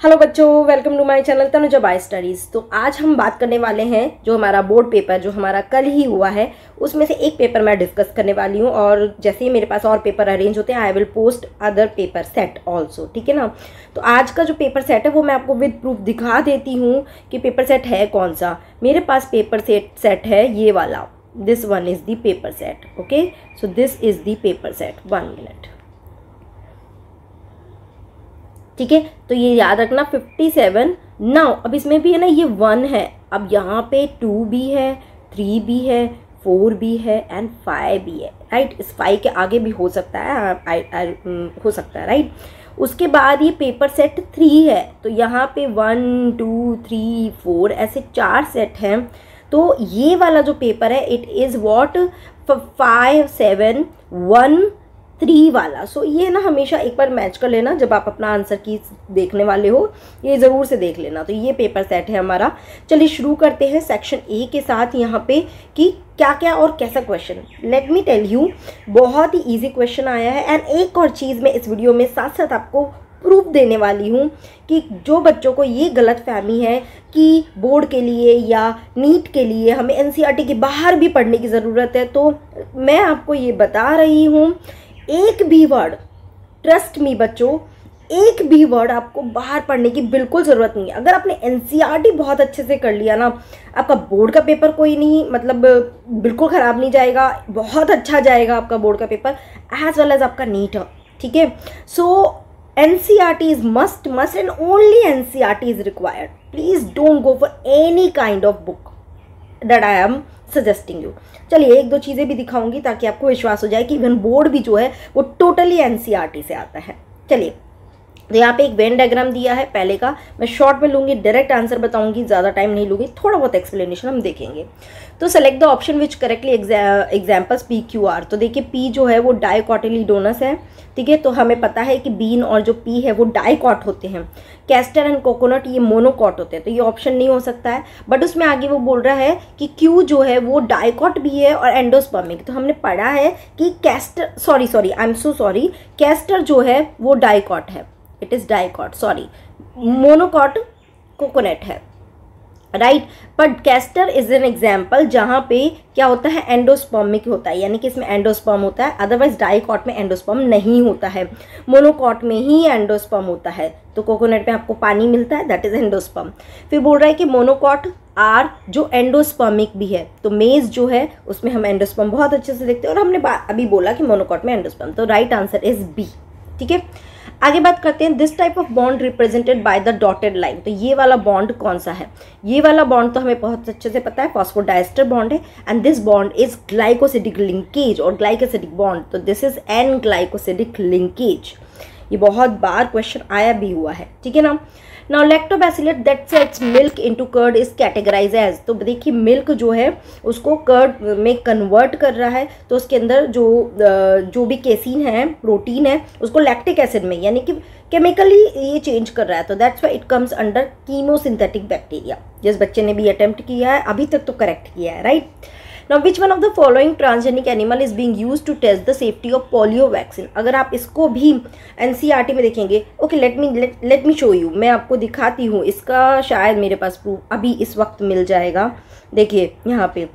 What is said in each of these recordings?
Hello बच्चों, welcome to my channel Tanuja by studies. तो आज हम बात करने वाले हैं जो हमारा बोर्ड पेपर जो हमारा कल ही हुआ है उसमें से एक पेपर मैं डिस्कस करने वाली हूँ। और जैसे ही मेरे पास और पेपर अरेंज होते हैं I will post other paper set also, ठीक है ना। तो आज का जो पेपर सेट है वो मैं आपको विद प्रूफ दिखा देती हूँ कि पेपर सेट है कौन सा। मेरे पास पेपर सेट है ये वाला, this one is the paper set. Okay, so this is the paper set. 1 minute, ठीक है। तो ये याद रखना 57 नाउ। अब इसमें भी है ना, ये 1 है, अब यहाँ पे 2 भी है, 3 भी है, 4 भी है एंड 5 भी है, राइट। इस 5 के आगे भी हो सकता है, हो सकता है, राइट। उसके बाद ये पेपर सेट 3 है, तो यहाँ पे 1 2 3 4 ऐसे 4 सेट हैं। तो ये वाला जो पेपर है इट इज़ वॉट 5 7 1 3 वाला। सो ये ना हमेशा एक बार मैच कर लेना जब आप अपना आंसर की देखने वाले हो, ये ज़रूर से देख लेना। तो ये पेपर सेट है हमारा। चलिए शुरू करते हैं सेक्शन ए के साथ यहाँ पे कि क्या क्या और कैसा question. Let me tell you, बहुत ही इजी क्वेश्चन आया है। एंड एक और चीज़ मैं इस वीडियो में साथ साथ आपको प्रूफ देने वाली हूँ कि जो बच्चों को ये गलत फहमी है कि बोर्ड के लिए या नीट के लिए हमें एनसीईआरटी के बाहर भी पढ़ने की ज़रूरत है, तो मैं आपको ये बता रही हूँ, एक भी वर्ड, ट्रस्ट मी बच्चों, एक भी वर्ड आपको बाहर पढ़ने की बिल्कुल ज़रूरत नहीं है। अगर आपने एनसीईआरटी बहुत अच्छे से कर लिया ना, आपका बोर्ड का पेपर कोई नहीं, मतलब बिल्कुल ख़राब नहीं जाएगा, बहुत अच्छा जाएगा आपका बोर्ड का पेपर एज वेल एज आपका नीट, ठीक है। So NCERT is must and only NCERT is required. Please don't go for any kind of book that I am suggesting you. चलिए एक दो चीज़ें भी दिखाऊंगी ताकि आपको विश्वास हो जाए कि इवन बोर्ड भी जो है वो टोटली एनसीईआरटी से आता है। चलिए, तो यहाँ पे एक वेन डायग्राम दिया है पहले का, मैं शॉर्ट में लूँगी, डायरेक्ट आंसर बताऊंगी, ज़्यादा टाइम नहीं लूँगी, थोड़ा बहुत एक्सप्लेनेशन हम देखेंगे। तो select the option which correctly examples P Q R. तो देखिए पी जो है वो डाइकोटिलीडोनस है, ठीक है। तो हमें पता है कि बीन और जो पी है वो डाइकॉट होते हैं, कैस्टर एंड कोकोनट ये मोनोकॉट होते हैं, तो ये ऑप्शन नहीं हो सकता है। बट उसमें आगे वो बोल रहा है कि क्यू जो है वो डाइकॉट भी है और एंडोस्पर्मिक। तो हमने पढ़ा है कि castor, sorry I am so sorry, castor जो है वो डाइकॉट है, it is dicot, sorry, monocot coconut है, right. But castor is an example जहाँ पे क्या होता है, एंडोस्पर्मिक होता है, यानी कि इसमें एंडोस्पर्म होता है, अदरवाइज डाइकॉट में एंडोस्पर्म नहीं होता है, मोनोकॉट में ही एंडोस्पर्म होता है। तो कोकोनट में आपको पानी मिलता है, दैट इज एंडोस्पर्म। फिर बोल रहा है कि मोनोकॉट आर जो एंडोस्पर्मिक भी है, तो मेज जो है उसमें हम एंडोस्पर्म बहुत अच्छे से देखते हैं, और हमने अभी बोला कि मोनोकॉट में एंडोस्पर्म, तो राइट आंसर इज बी, ठीक है। आगे बात करते हैं, this type of bond represented by the dotted line. तो ये वाला बॉन्ड कौन सा है? ये वाला बॉन्ड तो हमें बहुत अच्छे से पता है, फॉस्फोडाइस्टर बॉन्ड है, and this bond is glycosidic linkage और ग्लाइकोसिडिक बॉन्ड, तो this is an glycosidic linkage. ये बहुत बार क्वेश्चन आया भी हुआ है, ठीक है ना। Now lactobacillus that sets milk into curd is categorise as. तो देखिए मिल्क जो है उसको कर्ड में कन्वर्ट कर रहा है, तो उसके अंदर जो भी केसीन है, प्रोटीन है, उसको लैक्टिक एसिड में, यानी कि केमिकली ये चेंज कर रहा है, तो that's why it comes under chemosynthetic bacteria. जिस बच्चे ने भी अटेम्प्ट किया है अभी तक तो करेक्ट किया है, right. Now which one of the following transgenic animal is being used to test the safety of polio vaccine? अगर आप इसको भी एनसीईआरटी में देखेंगे, okay let me show you, मैं आपको दिखाती हूँ, इसका शायद मेरे पास प्रूफ अभी इस वक्त मिल जाएगा। देखिए यहाँ पे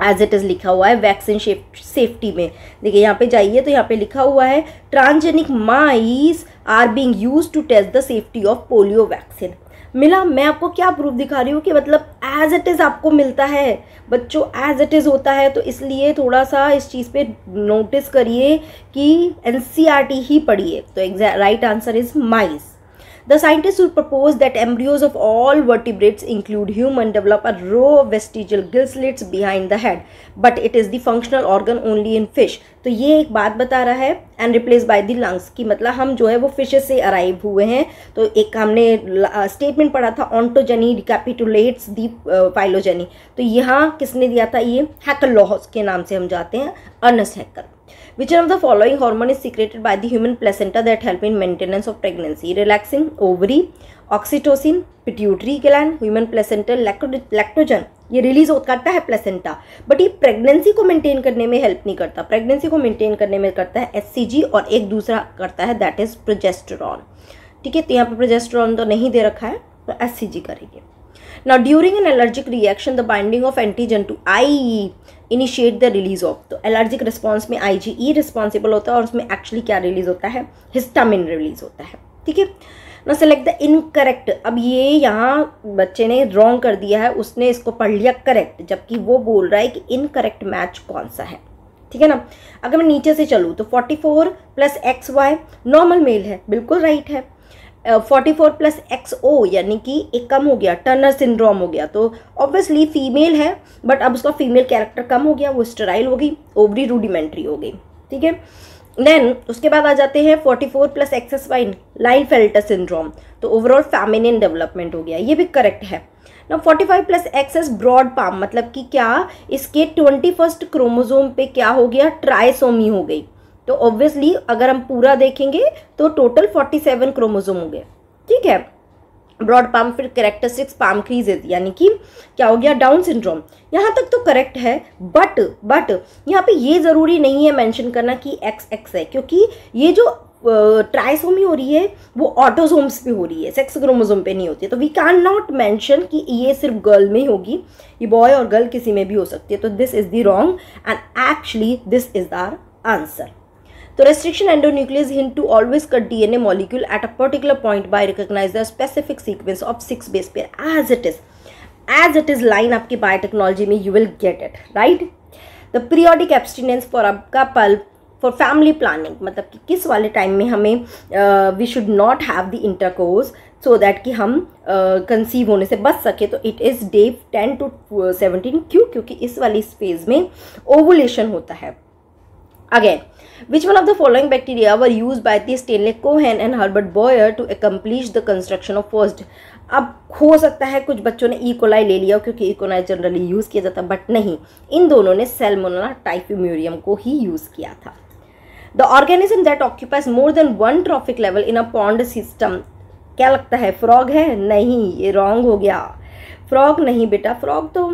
एज इट इज़ लिखा हुआ है वैक्सीन सेफ्टी में, देखिए यहाँ पे जाइए तो यहाँ पे लिखा हुआ है transgenic mice are being used to test the safety of polio vaccine. मिला, मैं आपको क्या प्रूफ दिखा रही हूँ कि मतलब एज इट इज़ आपको मिलता है बच्चों, एज इट इज़ होता है। तो इसलिए थोड़ा सा इस चीज़ पे नोटिस करिए कि एनसीईआरटी ही पढ़िए। तो right answer is mice. The scientists who propose that embryos of all vertebrates, include human, develop a row of vestigial gill slits behind the head, but it is the functional organ only in fish. तो ये एक बात बता रहा है, and replaced by the lungs, कि मतलब हम जो है वो फिशेस से अराइव हुए हैं। तो एक हमने स्टेटमेंट पढ़ा था, ऑन्टोजेनी रिकैपिटुलेट्स दी फाइलोजेनी। तो यहाँ किसने दिया था? ये हैकर लॉस के नाम से हम जाते हैं, Ernest Haeckel. Which one of the following hormone is secreted by the human placenta that help in maintenance of pregnancy? Relaxing, ovary, oxytocin, pituitary gland, human placenta, lactogen। ये रिलीज करता है placenta, but ये pregnancy को maintain करने में help नहीं करता। Pregnancy को मेंटेन करने में करता है एचसीजी, और एक दूसरा करता है दैट इज प्रोजेस्टेरॉन। ठीक है, तो यहाँ पे प्रोजेस्टेरॉन तो नहीं दे रखा है, तो HCG करेंगे। Now during an allergic reaction the binding of antigen to IgE initiate the release of, तो एलर्जिक रिस्पॉन्स में IgE रिस्पॉन्सिबल होता है और उसमें एक्चुअली क्या रिलीज होता है, हिस्टामिन रिलीज होता है, ठीक है। ना सेलेक्ट द इनकरेक्ट, अब ये यहाँ बच्चे ने रॉन्ग कर दिया है, उसने इसको पढ़ लिया करेक्ट, जबकि वो बोल रहा है कि इनकरेक्ट मैच कौन सा है, ठीक है ना। अगर मैं नीचे से चलूँ तो 44 + XY नॉर्मल मेल है, बिल्कुल राइट है। 44 + XO यानी कि एक कम हो गया, टर्नर सिंड्रोम हो गया, तो ऑब्वियसली फीमेल है, बट अब उसका फीमेल कैरेक्टर कम हो गया, वो स्टेराइल हो गई, ओवरी रूडिमेंट्री हो गई, ठीक है। देन उसके बाद आ जाते हैं 44 + XSY लाइनफेल्टर सिंड्रोम, तो ओवरऑल फेमिनिन डेवलपमेंट हो गया, ये भी करेक्ट है ना। 45 + XS ब्रॉड पाम, मतलब कि क्या इसके 21st क्रोमोसोम पे क्या हो गया, ट्राइसोमी हो गई, तो ऑब्वियसली अगर हम पूरा देखेंगे तो टोटल 47 क्रोमोसोम हो गए, ठीक है। ब्रॉड पाम, फिर कैरेक्टरिस्टिक्स पाम क्रीजेज, यानी कि क्या हो गया, डाउन सिंड्रोम। यहाँ तक तो करेक्ट है, बट यहाँ पे ये ज़रूरी नहीं है मेंशन करना कि XX है, क्योंकि ये जो ट्राइसोमी हो रही है वो ऑटोसोम्स पे हो रही है, सेक्स क्रोमोसोम पे नहीं होती है, तो वी कैन नॉट मेंशन कि ये सिर्फ गर्ल में ही होगी, ये बॉय और गर्ल किसी में भी हो सकती है, तो this is the wrong and actually this is the answer. तो restriction endonuclease hint to always cut DNA molecule at a particular point by recognize the specific sequence of 6 base pair as it is line आपकी biotechnology में, you will get it right। the periodic abstinence for आपका pulp for family planning, मतलब कि किस वाले time में हमें we should not have the intercourse so that कि हम कंसीव होने से बच सके, तो it is day 10 to 17, क्योंकि इस वाली फेज में ओवुलेशन होता है। Again, which one of the following bacteria were used by the Stanley Cohen and Herbert Boyer to accomplish the construction of first? अब हो सकता है कुछ बच्चों ने E. coli ले लिया, क्योंकि E. coli जनरली यूज़ किया जाता, बट नहीं, इन दोनों ने Salmonella typhimurium को ही यूज़ किया था। The organism that occupies more than one trophic level in a pond system, क्या लगता है, फ्रॉग है? नहीं, ये रॉन्ग हो गया, फ्रॉग नहीं बेटा, फ्रॉग तो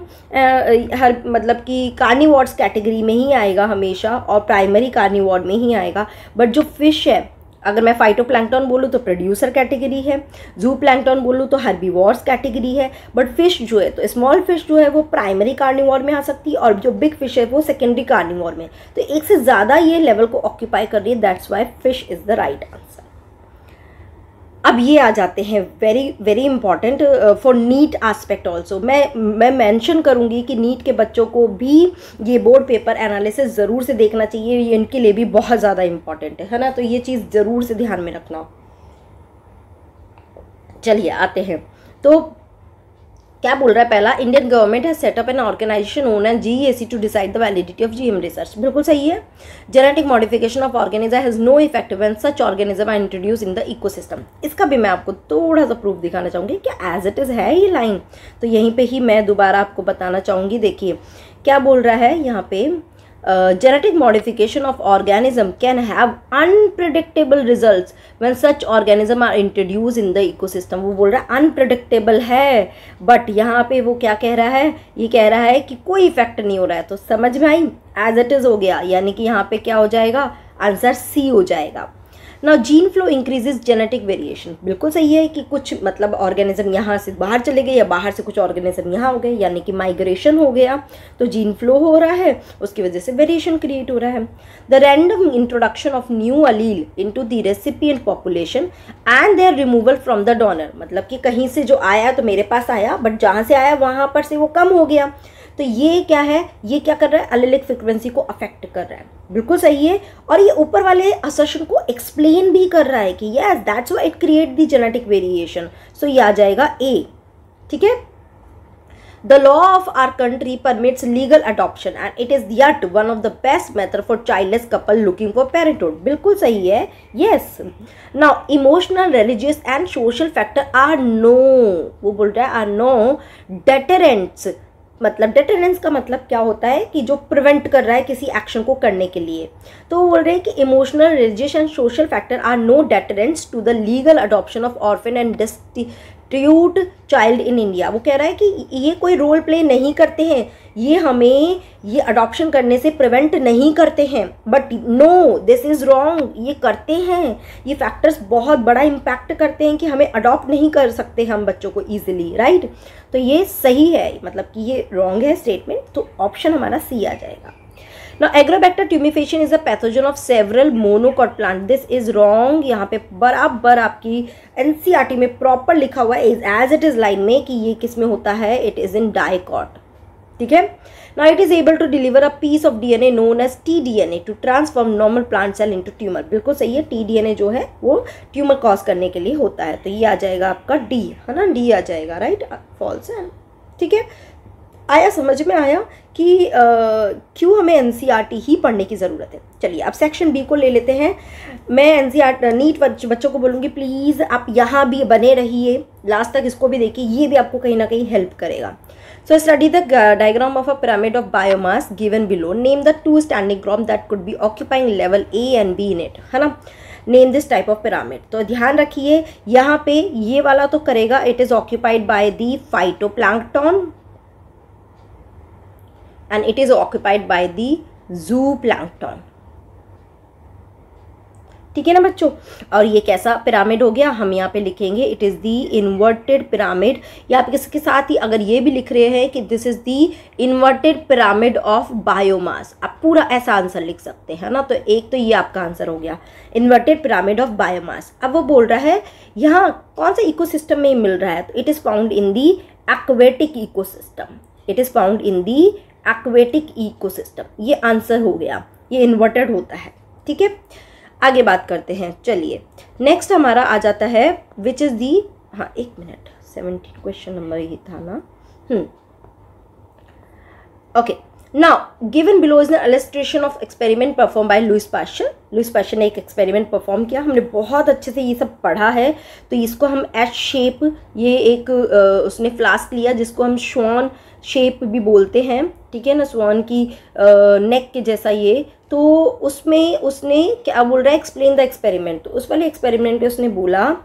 हर मतलब कि कार्निवोर्स कैटेगरी में ही आएगा हमेशा, और प्राइमरी कार्निवोर में ही आएगा, बट जो फिश है, अगर मैं फाइटोप्लैंक्टन बोलूँ तो प्रोड्यूसर कैटेगरी है, जू प्लैंक्टन बोलूँ तो हर्बीवोर्स कैटेगरी है, बट फिश जो है, तो स्मॉल फिश जो है वो प्राइमरी कार्निवोर में आ सकती है, और जो बिग फिश है वो सेकेंडरी कार्निवोर में, तो एक से ज़्यादा ये लेवल को ऑक्यूपाई कर रही है, that's why fish is the right answer. अब ये आ जाते हैं very very important for NEET aspect also, मैं मेंशन करूँगी कि नीट के बच्चों को भी ये बोर्ड पेपर एनालिसिस ज़रूर से देखना चाहिए, ये इनके लिए भी बहुत ज़्यादा इंपॉर्टेंट है ना, तो ये चीज़ ज़रूर से ध्यान में रखना। चलिए आते हैं, तो क्या बोल रहा है पहला, Indian government has set up an organisation known as GEAC to decide the validity of GM research, बिल्कुल सही है। Genetic modification of organism has no effect when such organism are introduce in the ecosystem, इसका भी मैं आपको थोड़ा सा proof दिखाना चाहूँगी, क्या एज इट इज़ है ये लाइन, तो यहीं पर ही मैं दोबारा आपको बताना चाहूँगी। देखिए क्या बोल रहा है यहाँ पे, genetic modification of organism can have unpredictable results when such organism are introduced in the ecosystem, वो बोल रहा है unpredictable है, बट यहाँ पे वो क्या कह रहा है, ये कह रहा है कि कोई इफेक्ट नहीं हो रहा है, तो समझ में आई, एज इट इज़ हो गया, यानी कि यहाँ पे क्या हो जाएगा, आंसर सी हो जाएगा। ना gene flow increases genetic variation, बिल्कुल सही है कि कुछ मतलब ऑर्गेनिज्म यहाँ से बाहर चले गए या बाहर से कुछ ऑर्गेनिज्म यहाँ हो गए, यानी कि माइग्रेशन हो गया, तो जीन फ्लो हो रहा है, उसकी वजह से वेरिएशन क्रिएट हो रहा है। The random introduction of new allele into the recipient population and their removal from the donor, मतलब कि कहीं से जो आया तो मेरे पास आया, बट जहाँ से आया वहाँ पर से वो कम हो गया, तो ये क्या है, ये क्या कर रहा है, एलेलिक फ्रीक्वेंसी को अफेक्ट कर रहा है, बिल्कुल सही है। और ये ऊपर वाले असर्शन को एक्सप्लेन भी कर रहा है कि yes that's why it create the genetic variation, so ये आ जाएगा ए, ठीक है। The law of our country permits legal adoption and it is yet one of the best method for childless couple looking for parenthood, बिल्कुल सही है, yes. Now emotional, religious and social factor are no, वो बोल रहा है are no deterrents, मतलब deterrence का मतलब क्या होता है कि जो प्रिवेंट कर रहा है किसी एक्शन को करने के लिए, तो वो बोल रहे हैं कि emotional, religious and social factor are no deterrents to the legal adoption of orphan and ट्यूट चाइल्ड इन इंडिया। वो कह रहा है कि ये कोई रोल प्ले नहीं करते हैं, ये हमें ये अडॉप्शन करने से प्रिवेंट नहीं करते हैं, but no this is wrong, ये करते हैं। ये फैक्टर्स बहुत बड़ा इम्पैक्ट करते हैं कि हमें अडॉप्ट नहीं कर सकते हम बच्चों को ईजिली, राइट। तो ये सही है, मतलब कि ये रॉन्ग है स्टेटमेंट, तो ऑप्शन हमारा सी आ जाएगा। Now Agrobacter tumefaciens is a pathogen of several monocot plant. This is wrong। यहाँ पे बराबर आपकी NCERT में प्रॉपर लिखा हुआ है as it is लाइन में कि ये किस में होता है, it is in dicot, ठीक है। Now it is able to deliver a piece of DNA known as tDNA to transform normal plant cell into tumor। बिल्कुल सही है, tDNA जो है वो ट्यूमर कॉज करने के लिए होता है, तो ये आ जाएगा आपका डी, है ना, डी आ जाएगा, राइट, फॉल्स है, ठीक है। आया समझ में आया कि क्यों हमें एनसीईआरटी ही पढ़ने की ज़रूरत है। चलिए अब सेक्शन बी को ले लेते हैं। मैं एनसीईआरटी नीट बच्चों को बोलूँगी प्लीज़ आप यहाँ भी बने रहिए, लास्ट तक इसको भी देखिए, ये भी आपको कहीं ना कहीं हेल्प करेगा। So study the diagram of a pyramid of biomass given below, name the 2 standing crop that could be occupying level A and B in it, है ना। Name this type of pyramid, तो ध्यान रखिए यहाँ पे ये वाला तो करेगा, it is occupied by the phytoplankton and it is occupied by the zooplankton, ठीक है ना बच्चों। और ये कैसा पिरामिड हो गया, हम यहाँ पे लिखेंगे it is the inverted pyramid, या आप इसके साथ ही अगर ये भी लिख रहे हैं कि this is the inverted pyramid of biomass, आप पूरा ऐसा आंसर लिख सकते हैं ना। तो एक तो ये आपका आंसर हो गया, इन्वर्टेड पिरामिड ऑफ बायोमास। अब वो बोल रहा है यहाँ कौन सा इकोसिस्टम में मिल रहा है, तो it is found in the aquatic ecosystem, it is found in the aquatic ecosystem, ये आंसर हो गया, ये इन्वर्टेड होता है, ठीक है। आगे बात करते हैं, चलिए नेक्स्ट हमारा आ जाता है विच इज़ दी, हाँ एक मिनट, 17 क्वेश्चन नंबर ये था ना, okay. Now given below is an illustration of experiment perform by Louis Pasteur. Louis Pasteur ने एक एक्सपेरिमेंट परफॉर्म किया, हमने बहुत अच्छे से ये सब पढ़ा है, तो इसको हम एच शेप, ये एक उसने फ्लास्क लिया जिसको हम श्वान शेप भी बोलते हैं, ठीक है ना, स्वान की नेक के जैसा ये, तो उसमें उसने क्या बोल रहा है, एक्सप्लेन द एक्सपेरिमेंट। तो उस वाले एक्सपेरिमेंट में उसने बोला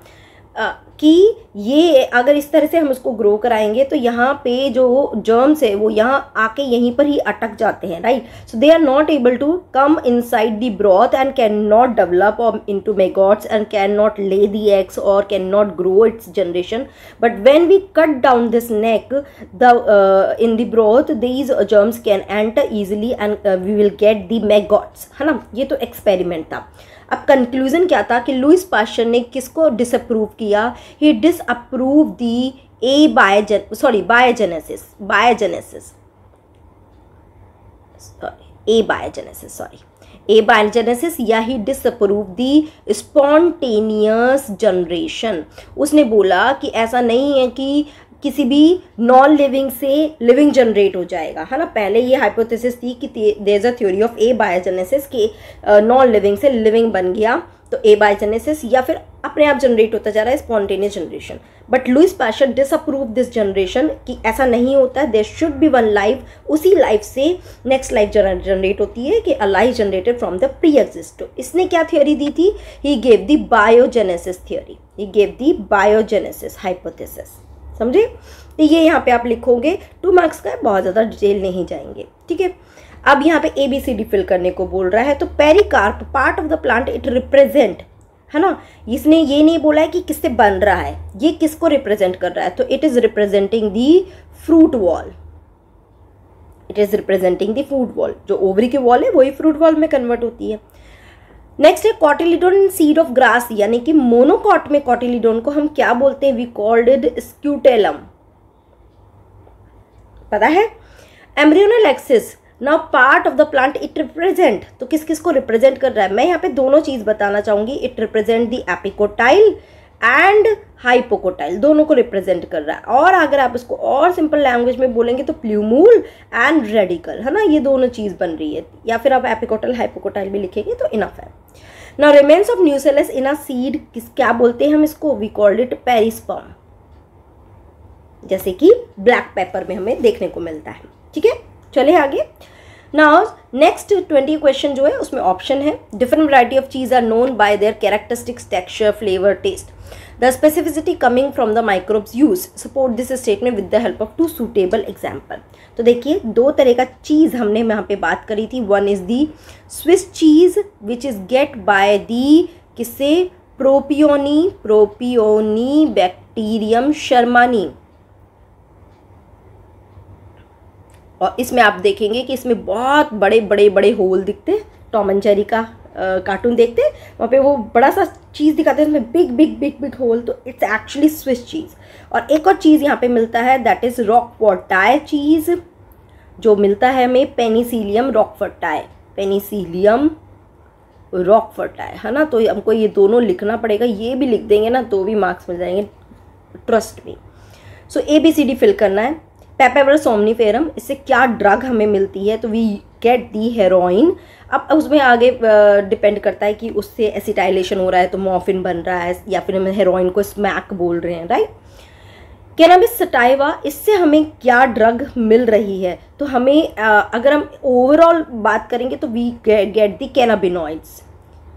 कि ये अगर इस तरह से हम उसको ग्रो कराएंगे तो यहाँ पे जो जर्म्स है वो यहाँ आके यहीं पर ही अटक जाते हैं, right. So they are not able to come inside the broth and can not develop into maggots and can not lay the eggs or can not grow its generation, but when we cut down this neck the in the broth these germs can enter easily and we will get the maggots, है ना। ये तो experiment था। अब conclusion क्या था कि Louis Pasteur ने किसको डिसअप्रूव किया, ही डिसअप्रूव दी बायोजेनेसिस या he disapprove the spontaneous generation. उसने बोला कि ऐसा नहीं है कि किसी भी नॉन लिविंग से लिविंग जनरेट हो जाएगा, है ना। पहले ये हाइपोथेसिस थी कि there is a theory of a biogenesis कि नॉन लिविंग से लिविंग बन गया, तो ए बायोजेनेसिस या फिर अपने आप जनरेट होता जा रहा है spontaneous generation. But Louis Pasteur disapprove this generation कि ऐसा नहीं होता है, there should be one life, उसी लाइफ से नेक्स्ट लाइफ जनरेट होती है कि a life generated from the pre exist. तो इसने क्या थ्योरी दी थी, he gave the biogenesis theory, he gave the biogenesis hypothesis, समझे। तो ये यहाँ पे आप लिखोगे, 2 मार्क्स का है, बहुत ज़्यादा डिटेल नहीं जाएंगे, ठीक है। अब यहाँ पे ABCD फिल करने को बोल रहा है, तो pericarp part of the plant it represent, है ना। इसने ये नहीं बोला है कि किससे बन रहा है, ये किसको रिप्रेजेंट कर रहा है, तो it is representing the fruit wall, it is representing the fruit wall. जो ओवरी की वॉल है वही फ्रूट वॉल में कन्वर्ट होती है। नेक्स्ट है कॉटिलिडोन सीड ऑफ ग्रास, यानी कि मोनोकॉट में कॉटिलिडोन को हम क्या बोलते हैं, वी कॉल्ड इट स्क्यूटेलम, पता है। Embryonal axis, now part of the plant it represent, तो किस किस को रिप्रेजेंट कर रहा है, मैं यहाँ पे दोनों चीज बताना चाहूंगी, it represent the epicotyl and hypocotyl, दोनों को रिप्रेजेंट कर रहा है। और अगर आप इसको और सिंपल लैंग्वेज में बोलेंगे तो प्ल्यूमूल एंड रेडिकल, है ना, ये दोनों चीज बन रही है, या फिर आप एपिकोटाइल हाइपोकोटाइल भी लिखेंगे तो इनफ है। Now remains of nucellus in a seed, क्या बोलते हैं हम इसको, वी कॉल्ड इट पेरिस्पर्म, जैसे कि ब्लैक पेपर में हमें देखने को मिलता है, ठीक है। चले आगे। नाउ नेक्स्ट 20 क्वेश्चन जो है उसमें ऑप्शन है, different variety of cheese are known by their characteristics, texture, flavour, taste. The specificity coming from the microbes use support this statement with the help of 2 suitable example. तो देखिए 2 तरह का चीज़ हमने यहाँ पे बात करी थी। One is the Swiss cheese which is gate by the किससे, प्रोपियोनी बैक्टीरियम शर्मानी। और इसमें आप देखेंगे कि इसमें बहुत बड़े बड़े बड़े होल दिखते हैं। टॉम एंड जेरी का कार्टून देखते हैं, वहाँ पे वो बड़ा सा चीज़ दिखाते हैं, उसमें big big big big hole, तो इट्स एक्चुअली स्विस चीज़। और एक और चीज़ यहाँ पे मिलता है, दैट इज़ रॉकफोर्टाई चीज़, जो मिलता है हमें पेनिसिलियम रॉकफोर्टाई, पेनिसिलियम रॉकफोर्टाई, है ना। तो हमको ये दोनों लिखना पड़ेगा, ये भी लिख देंगे ना तो भी मार्क्स मिल जाएंगे, ट्रस्ट मी। सो ABCD फिल करना है। पेपेवर सोमनीफेरम, इससे क्या ड्रग हमें मिलती है, तो वी गेट दी हेरोइन। अब उसमें आगे डिपेंड करता है कि उससे एसिटाइलेशन हो रहा है तो मॉर्फिन बन रहा है, या फिर हम हेरोइन को स्मैक बोल रहे हैं, राइट। कैनाबिस सटाइवा, इससे हमें क्या ड्रग मिल रही है, तो हमें अगर हम ओवरऑल बात करेंगे तो we get the cannabinoids,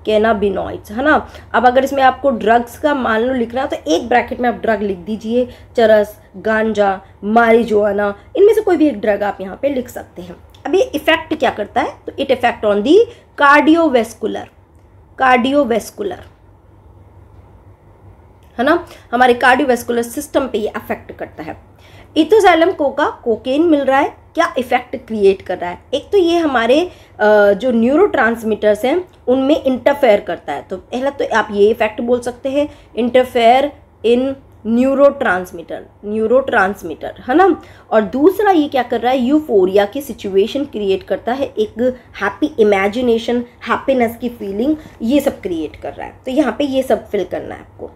cannabinoids, है ना। अब अगर इसमें आपको ड्रग्स का मान लो लिखना है तो एक ब्रैकेट में आप ड्रग लिख दीजिए, चरस, गांजा, मारिजुआना, इनमें से कोई भी एक ड्रग आप यहाँ पे लिख सकते हैं। अब ये इफेक्ट क्या करता है, तो it effect on the cardiovascular, cardiovascular, है ना, हमारे कार्डियोवेस्कुलर सिस्टम पे ये अफेक्ट करता है। इथोजैलम कोका, कोकेन मिल रहा है, क्या इफेक्ट क्रिएट कर रहा है, एक तो ये हमारे जो न्यूरोट्रांसमीटर्स हैं उनमें इंटरफेयर करता है, तो पहला तो आप ये इफेक्ट बोल सकते हैं, इंटरफेयर इन न्यूरोट्रांसमीटर, न्यूरोट्रांसमीटर, है ना। और दूसरा ये क्या कर रहा है, यूफोरिया की सिचुएशन क्रिएट करता है, एक हैप्पी इमेजिनेशन, हैप्पीनेस की फीलिंग, ये सब क्रिएट कर रहा है। तो यहाँ पे ये सब फिल करना है आपको।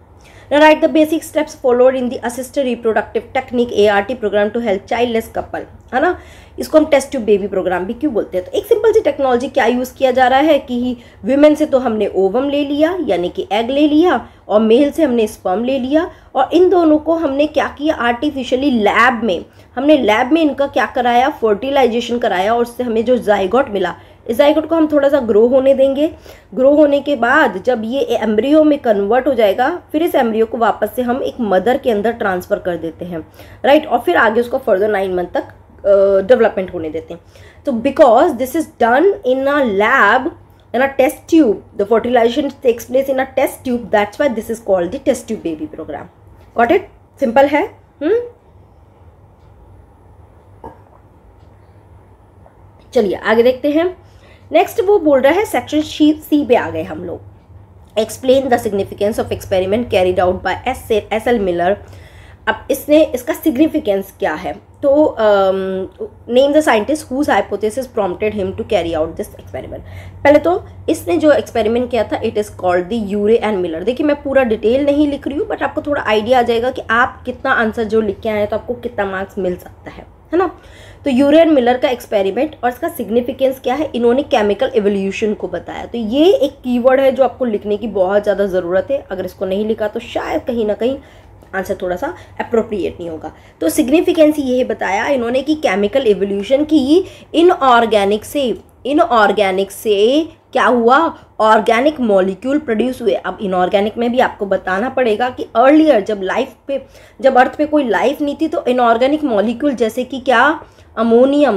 Now write the basic steps followed in the assisted reproductive technique ART program to help childless couple, है ना। इसको हम टेस्ट ट्यूब बेबी प्रोग्राम भी क्यों बोलते हैं, तो एक सिंपल सी टेक्नोलॉजी क्या यूज़ किया जा रहा है कि विमेन से तो हमने ओवम ले लिया यानी कि एग ले लिया, और मेल से हमने स्पर्म ले लिया, और इन दोनों को हमने क्या किया, आर्टिफिशियली लैब में, हमने लैब में इनका क्या कराया, फर्टिलाइजेशन कराया, और उससे हमें जो जाइगोट मिला, इस जाइगोट को हम थोड़ा सा ग्रो होने देंगे। ग्रो होने के बाद जब ये एम्ब्रियो में कन्वर्ट हो जाएगा, फिर इस एम्ब्रियो को वापस से हम एक मदर के अंदर ट्रांसफ़र कर देते हैं, राइट। और फिर आगे उसको फर्दर 9 मंथ तक डेवलपमेंट होने देते हैं। तो because this is done in a lab, in a test tube, the fertilization takes place in a test tube, that's why this is called the test tube baby program. Got it? Simple है। चलिए आगे देखते हैं। Next वो बोल रहा है, section C पे आ गए हम लोग। Explain the significance of experiment carried out by SL Miller. अब इसका सिग्निफिकेंस क्या है, तो name the scientist whose hypothesis prompted him to carry out this experiment. पहले तो इसने जो एक्सपेरिमेंट किया था, it is called the Urey and Miller. देखिए मैं पूरा डिटेल नहीं लिख रही हूँ, बट आपको थोड़ा आइडिया आ जाएगा कि आप कितना आंसर जो लिख के आए तो आपको कितना मार्क्स मिल सकता है ना। तो यूरे एंड मिलर का एक्सपेरिमेंट और इसका सिग्निफिकेंस क्या है, इन्होंने केमिकल एवोल्यूशन को बताया। तो ये एक कीवर्ड है जो आपको लिखने की बहुत ज़्यादा ज़रूरत है, अगर इसको नहीं लिखा तो शायद कहीं ना कहीं आंसर थोड़ा सा अप्रोप्रिएट नहीं होगा। तो सिग्निफिकेंस यही बताया इन्होंने कि केमिकल एवोल्यूशन की इनऑर्गेनिक से क्या हुआ, ऑर्गेनिक मॉलिक्यूल प्रोड्यूस हुए। अब इनऑर्गेनिक में भी आपको बताना पड़ेगा कि अर्लियर जब अर्थ पे कोई लाइफ नहीं थी, तो इनऑर्गेनिक मॉलिक्यूल जैसे कि क्या, अमोनिया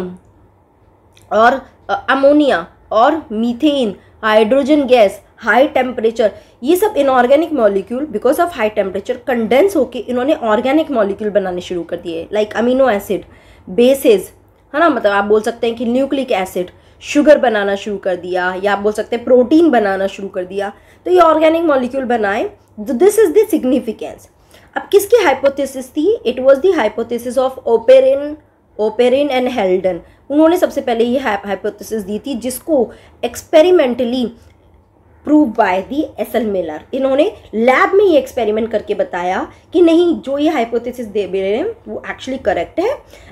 और methane, hydrogen gas, high temperature, ये सब inorganic molecule because of high temperature condense होके इन्होंने ऑर्गेनिक मॉलिक्यूल बनाने शुरू कर दिए, लाइक अमीनो एसिड, बेसेस, है ना। मतलब आप बोल सकते हैं कि न्यूक्लिक एसिड, शुगर बनाना शुरू कर दिया, या आप बोल सकते हैं प्रोटीन बनाना शुरू कर दिया। तो ये ऑर्गेनिक मॉलिक्यूल बनाए, दिस इज द सिग्निफिकेंस। अब किसकी हाइपोथेसिस थी, it was the hypothesis of Oparin and हेल्डन। उन्होंने सबसे पहले ये हाइपोथेसिस दी थी, जिसको experimentally prove by the SL Miller. इन्होंने लैब में ये एक्सपेरिमेंट करके बताया कि नहीं, जो ये हाइपोथेसिस दे रहे हैं वो एक्चुअली करेक्ट है,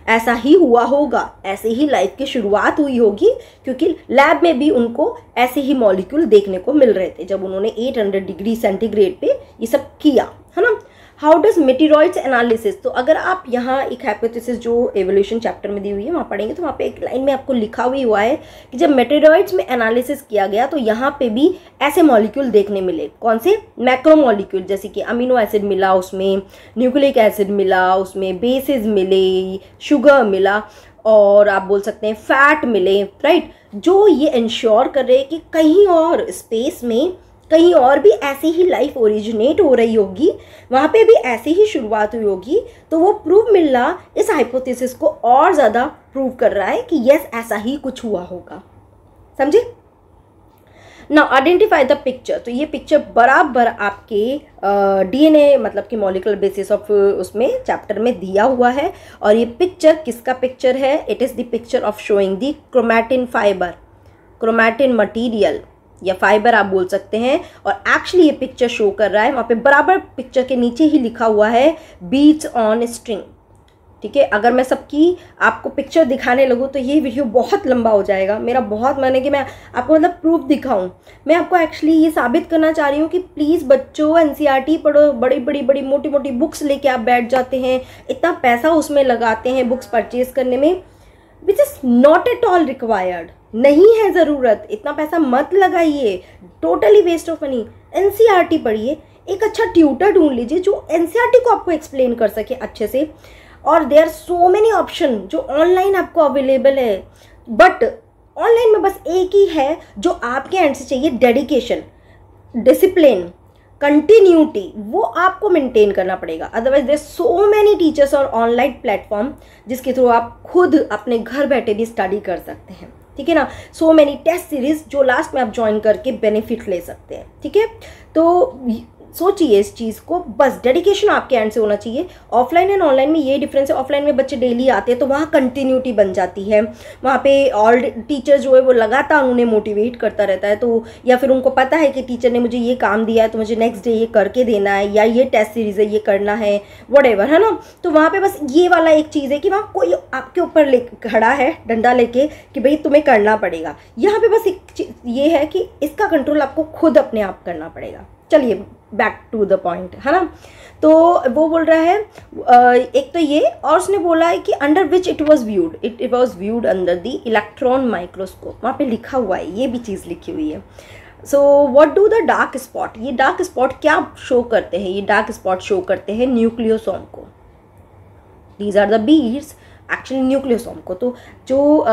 ऐसा ही हुआ होगा, ऐसे ही लाइफ की शुरुआत हुई होगी, क्योंकि लैब में भी उनको ऐसे ही मॉलिक्यूल देखने को मिल रहे थे जब उन्होंने 800 डिग्री सेंटीग्रेड पे ये सब किया, है ना। हाउ डज मेटेरॉइड्स एनालिसिस, तो अगर आप यहाँ एक हाइपोथेसिस जो एवोल्यूशन चैप्टर में दी हुई है वहाँ पढ़ेंगे तो वहाँ पे एक लाइन में आपको लिखा हुआ है कि जब मेटेरॉइड्स में एनालिसिस किया गया तो यहाँ पे भी ऐसे मॉलिक्यूल देखने मिले, कौन से, मैक्रो मॉलिक्यूल, जैसे कि अमीनो एसिड मिला, उसमें न्यूक्लिक एसिड मिला, उसमें बेसिस मिले, शुगर मिला, और आप बोल सकते हैं फैट मिले, राइट, जो ये इंश्योर कर रहे हैं कि कहीं और स्पेस में कहीं और भी ऐसी ही लाइफ ओरिजिनेट हो रही होगी, वहाँ पे भी ऐसी ही शुरुआत हुई होगी। तो वो प्रूव मिलना इस हाइपोथेसिस को और ज़्यादा प्रूव कर रहा है कि यस ऐसा ही कुछ हुआ होगा। समझे? नाउ आइडेंटिफाई द पिक्चर, तो ये पिक्चर बराबर आपके डीएनए मतलब कि मॉलिक्यूलर बेसिस ऑफ उसमें चैप्टर में दिया हुआ है। और ये पिक्चर किसका पिक्चर है? It is the picture of showing the chromatin fibre, chromatin material या फाइबर आप बोल सकते हैं। और एक्चुअली ये पिक्चर शो कर रहा है, वहाँ पे बराबर पिक्चर के नीचे ही लिखा हुआ है बीट्स ऑन स्ट्रिंग। ठीक है, अगर मैं सबकी आपको पिक्चर दिखाने लगूँ तो ये वीडियो बहुत लंबा हो जाएगा। मेरा बहुत मन है कि मैं आपको मतलब प्रूफ दिखाऊं। मैं आपको एक्चुअली ये साबित करना चाह रही हूँ कि प्लीज़ बच्चों एनसीईआरटी पढ़ो, बड़ी मोटी मोटी बुक्स लेके आप बैठ जाते हैं, इतना पैसा उसमें लगाते हैं बुक्स परचेज करने में, which is not at all required, नहीं है ज़रूरत, इतना पैसा मत लगाइए, totally waste of money. NCERT पढ़िए, एक अच्छा ट्यूटर ढूंढ लीजिए जो एनसीईआरटी को आपको एक्सप्लेन कर सके अच्छे से। और देयर सो मेनी ऑप्शन जो ऑनलाइन आपको अवेलेबल है, बट ऑनलाइन में बस एक ही है जो आपके एंड से चाहिए, डेडिकेशन, डिसिप्लिन, कंटिन्यूटी, वो आपको मेंटेन करना पड़ेगा। Otherwise there so many teachers और ऑनलाइन प्लेटफॉर्म जिसके थ्रू आप खुद अपने घर बैठे भी स्टडी कर सकते हैं। ठीक है ना, सो मेनी टेस्ट सीरीज जो लास्ट में आप ज्वाइन करके बेनिफिट ले सकते हैं। ठीक है, तो सोचिए इस चीज़ को, बस डेडिकेशन आपके एंड से होना चाहिए। ऑफलाइन एंड ऑनलाइन में ये डिफरेंस है, ऑफलाइन में बच्चे डेली आते हैं तो वहाँ कंटिन्यूटी बन जाती है, वहाँ पे ऑल टीचर जो है वो लगातार उन्हें मोटिवेट करता रहता है। तो या फिर उनको पता है कि टीचर ने मुझे ये काम दिया है तो मुझे नेक्स्ट डे ये करके देना है, या ये टेस्ट सीरीज है ये करना है, व्हाटएवर, है ना। तो वहाँ पे बस ये वाला एक चीज़ है कि वहाँ कोई आपके ऊपर ले खड़ा है डंडा लेके कि भाई तुम्हें करना पड़ेगा। यहाँ पे बस एक ये है कि इसका कंट्रोल आपको खुद अपने आप करना पड़ेगा। चलिए बैक टू द पॉइंट, है ना। तो वो बोल रहा है एक तो ये, और उसने बोला है कि under which it was viewed under the electron microscope, वहाँ पे लिखा हुआ है, ये भी चीज़ लिखी हुई है। So what do the dark spot, ये डार्क स्पॉट क्या शो करते हैं? ये डार्क स्पॉट शो करते हैं न्यूक्लियोसोम को। These are the beads actually nucleosome को। तो जो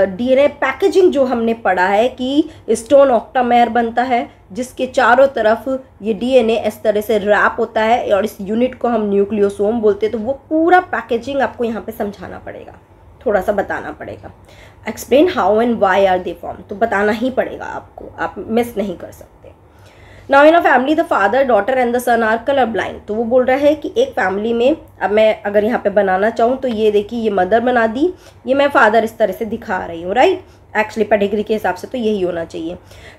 डीएनए पैकेजिंग जो हमने पढ़ा है कि स्टोन ऑक्टामेर बनता है जिसके चारों तरफ ये डीएनए इस तरह से रैप होता है और इस यूनिट को हम न्यूक्लियोसोम बोलते हैं। तो वो पूरा पैकेजिंग आपको यहाँ पे समझाना पड़ेगा, थोड़ा सा बताना पड़ेगा। Explain how and why are they form, तो बताना ही पड़ेगा आपको, आप मिस नहीं कर सकते। Now in a family the father daughter and the son are colour blind, तो वो बोल रहा है कि एक फैमिली में, अब मैं अगर यहाँ पे बनाना चाहूँ तो ये देखिए, ये मदर बना दी, ये मैं फादर इस तरह से दिखा रही हूँ, राइट। एक्चुअली पेडिग्री के हिसाब से तो यही होना चाहिए।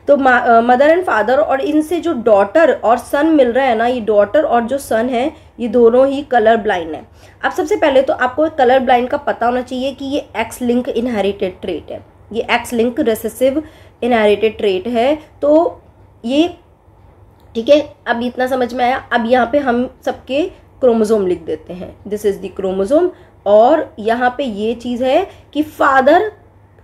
तो मदर एंड फादर, और इनसे जो डॉटर और सन मिल रहा है ना, ये डॉटर और जो सन है ये दोनों ही कलर ब्लाइंड है। अब सबसे पहले तो आपको कलर ब्लाइंड का पता होना चाहिए कि ये एक्स लिंक इनहेरिटेड ट्रेट है, ये x link recessive inherited trait है। तो ये ठीक है, अब इतना समझ में आया। अब यहाँ पे हम सबके क्रोमोसोम लिख देते हैं, दिस इज द क्रोमोसोम। और यहाँ पे ये चीज़ है कि फादर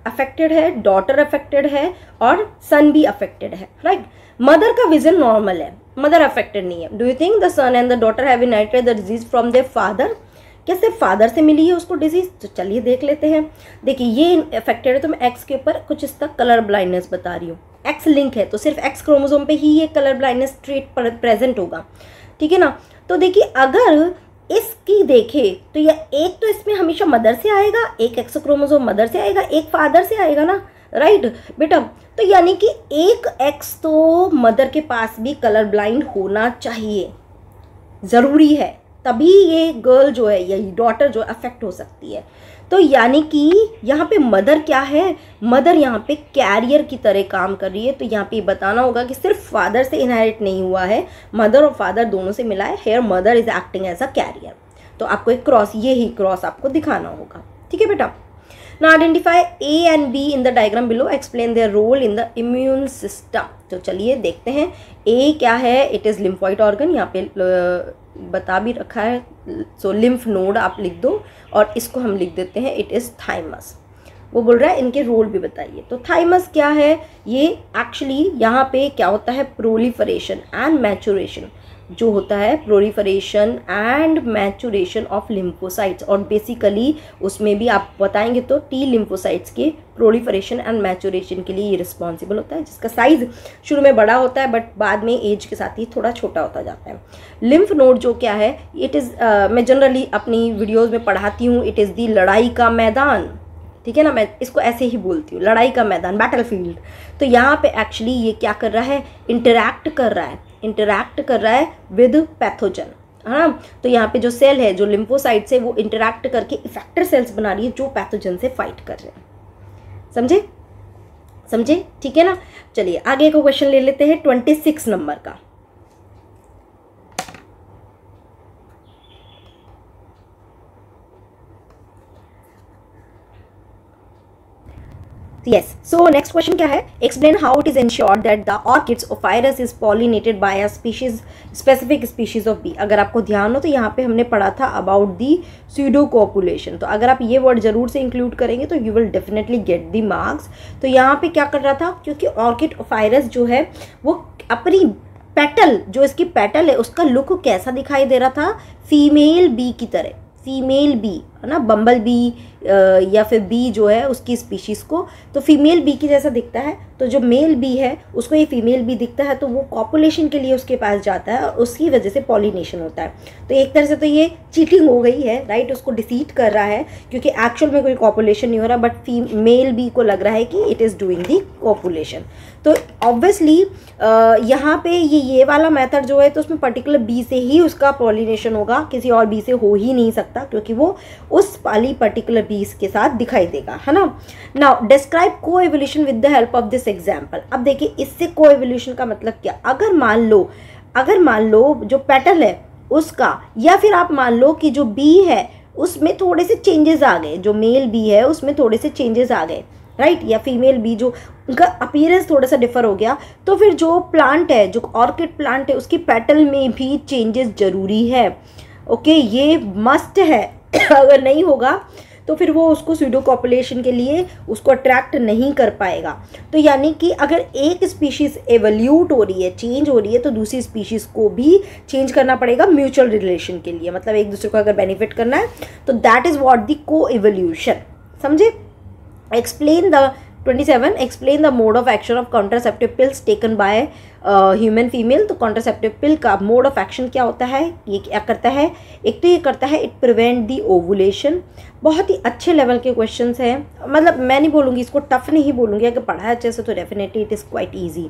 अफेक्टेड है, डॉटर अफेक्टेड है और सन भी अफेक्टेड है, राइट। मदर का विजन नॉर्मल है, मदर अफेक्टेड नहीं है। Do you think the son and the daughter have inherited the disease from their father, क्या सिर्फ फादर से मिली है उसको डिजीज? तो चलिए देख लेते हैं। देखिए ये अफेक्टेड है तो मैं एक्स के ऊपर कुछ इसका कलर ब्लाइंडनेस बता रही हूँ। एक्स लिंक है तो सिर्फ एक्स क्रोमोसोम पे ही ये कलर ब्लाइंडनेस ट्रेट प्रेजेंट होगा, ठीक है ना। तो देखिए अगर इसकी देखे तो यह एक तो इसमें हमेशा मदर से आएगा, एक एक्स क्रोमोसोम मदर से आएगा, एक फादर से आएगा ना, राइट बेटा। तो यानी कि एक एक्स तो मदर के पास भी कलर ब्लाइंड होना चाहिए, ज़रूरी है, तभी ये गर्ल जो है, यही डॉटर जो अफेक्ट हो सकती है। तो यानी कि यहाँ पे मदर क्या है, मदर यहाँ पे कैरियर की तरह काम कर रही है। तो यहाँ पे बताना होगा कि सिर्फ फादर से इनहेरिट नहीं हुआ है, मदर और फादर दोनों से मिला है। Here mother is acting as a carrier. तो आपको एक क्रॉस, ये ही क्रॉस आपको दिखाना होगा, ठीक है बेटा। Now identify A and B in the diagram below, explain their role in the immune system. तो चलिए देखते हैं ए क्या है। इट इज़ लिम्फॉइड ऑर्गन, यहाँ पे बता भी रखा है। सो लिम्फ नोड आप लिख दो और इसको हम लिख देते हैं इट इज़ थाइमस। वो बोल रहा है इनके रोल भी बताइए। तो थाइमस क्या है, ये एक्चुअली यहाँ पे क्या होता है, प्रोलिफरेशन एंड मैचुरेशन जो होता है, proliferation and maturation of lymphocytes. और बेसिकली उसमें भी आप बताएंगे तो टी लिम्फोसाइट्स के प्रोलिफरेशन एंड मैचुरेशन के लिए ये रिस्पॉन्सिबल होता है, जिसका साइज शुरू में बड़ा होता है बट बाद में एज के साथ ही थोड़ा छोटा होता जाता है। लिम्फ नोड जो क्या है, इट इज़ मैं जनरली अपनी वीडियोज़ में पढ़ाती हूँ, इट इज़ दी लड़ाई का मैदान, ठीक है ना, मैं इसको ऐसे ही बोलती हूँ, लड़ाई का मैदान, बैटल फील्ड। तो यहाँ पे एक्चुअली ये क्या कर रहा है, इंटरैक्ट कर रहा है विद पैथोजन, है ना। तो यहाँ पे जो सेल है, जो लिम्फोसाइट्स है, वो इंटरैक्ट करके इफेक्टर सेल्स बना रही है जो पैथोजन से फाइट कर रहे हैं। समझे, ठीक है ना। चलिए आगे का क्वेश्चन ले लेते हैं 26 नंबर का। Yes. So next question क्या है? Explain how it is ensured that the orchids ophrys is pollinated by a specific species of bee. अगर आपको ध्यान हो तो यहाँ पे हमने पढ़ा था about the pseudocopulation. तो अगर आप ये वर्ड जरूर से इंक्लूड करेंगे तो you will definitely get the marks. तो यहाँ पे क्या कर रहा था, क्योंकि ऑर्किड ऑफायरस जो है वो अपनी पेटल, जो इसकी पेटल है उसका लुक कैसा दिखाई दे रहा था, फीमेल बी की तरह, फीमेल बी है ना, बम्बल बी या फिर बी जो है उसकी स्पीशीज़ को, तो फीमेल बी की जैसा दिखता है। तो जो मेल बी है उसको ये फीमेल बी दिखता है, तो वो कॉपुलेशन के लिए उसके पास जाता है और उसकी वजह से पॉलिनेशन होता है। तो एक तरह से तो ये चीटिंग हो गई है, राइट, उसको डिसीट कर रहा है क्योंकि एक्चुअल में कोई कॉपुलेशन नहीं हो रहा, बट मेल बी को लग रहा है कि it is doing the copulation. तो ऑब्वियसली यहाँ पे ये वाला मेथड जो है तो उसमें पर्टिकुलर बी से ही उसका पॉलिनेशन होगा, किसी और बी से हो ही नहीं सकता, क्योंकि वो उस वाली पर्टिकुलर बीज के साथ दिखाई देगा, है ना। नाउ डिस्क्राइब को evolution with the help of this example. अब देखिए इससे को एवोल्यूशन का मतलब क्या, अगर मान लो जो पेटल है उसका, या फिर आप मान लो कि जो बी है उसमें थोड़े से चेंजेस आ गए, जो मेल बी है उसमें थोड़े से चेंजेस आ गए, राइट, या फीमेल बी जो उनका अपीयरेंस थोड़ा सा डिफर हो गया, तो फिर जो प्लांट है, जो ऑर्किड प्लांट है, उसकी पेटल में भी चेंजेस जरूरी है। ओके, ये मस्ट है अगर नहीं होगा तो फिर वो उसको स्यूडो कॉपुलेशन के लिए उसको अट्रैक्ट नहीं कर पाएगा। तो यानी कि अगर एक स्पीशीज़ एवोल्यूट हो रही है, चेंज हो रही है, तो दूसरी स्पीशीज़ को भी चेंज करना पड़ेगा म्यूचुअल रिलेशन के लिए, मतलब एक दूसरे को अगर बेनिफिट करना है तो दैट इज़ व्हाट द को एवोल्यूशन। समझे। Explain the 27 explain the mode of action of contraceptive pills taken by human female. तो कॉन्ट्रासेप्टिव पिल का मोड ऑफ एक्शन क्या होता है, ये क्या करता है, एक तो ये करता है इट प्रिवेंट दी ओवुलेशन। बहुत ही अच्छे लेवल के क्वेश्चंस हैं, मतलब मैं नहीं बोलूँगी इसको टफ नहीं बोलूँगी, अगर पढ़ा है अच्छे से तो definitely it is quite easy.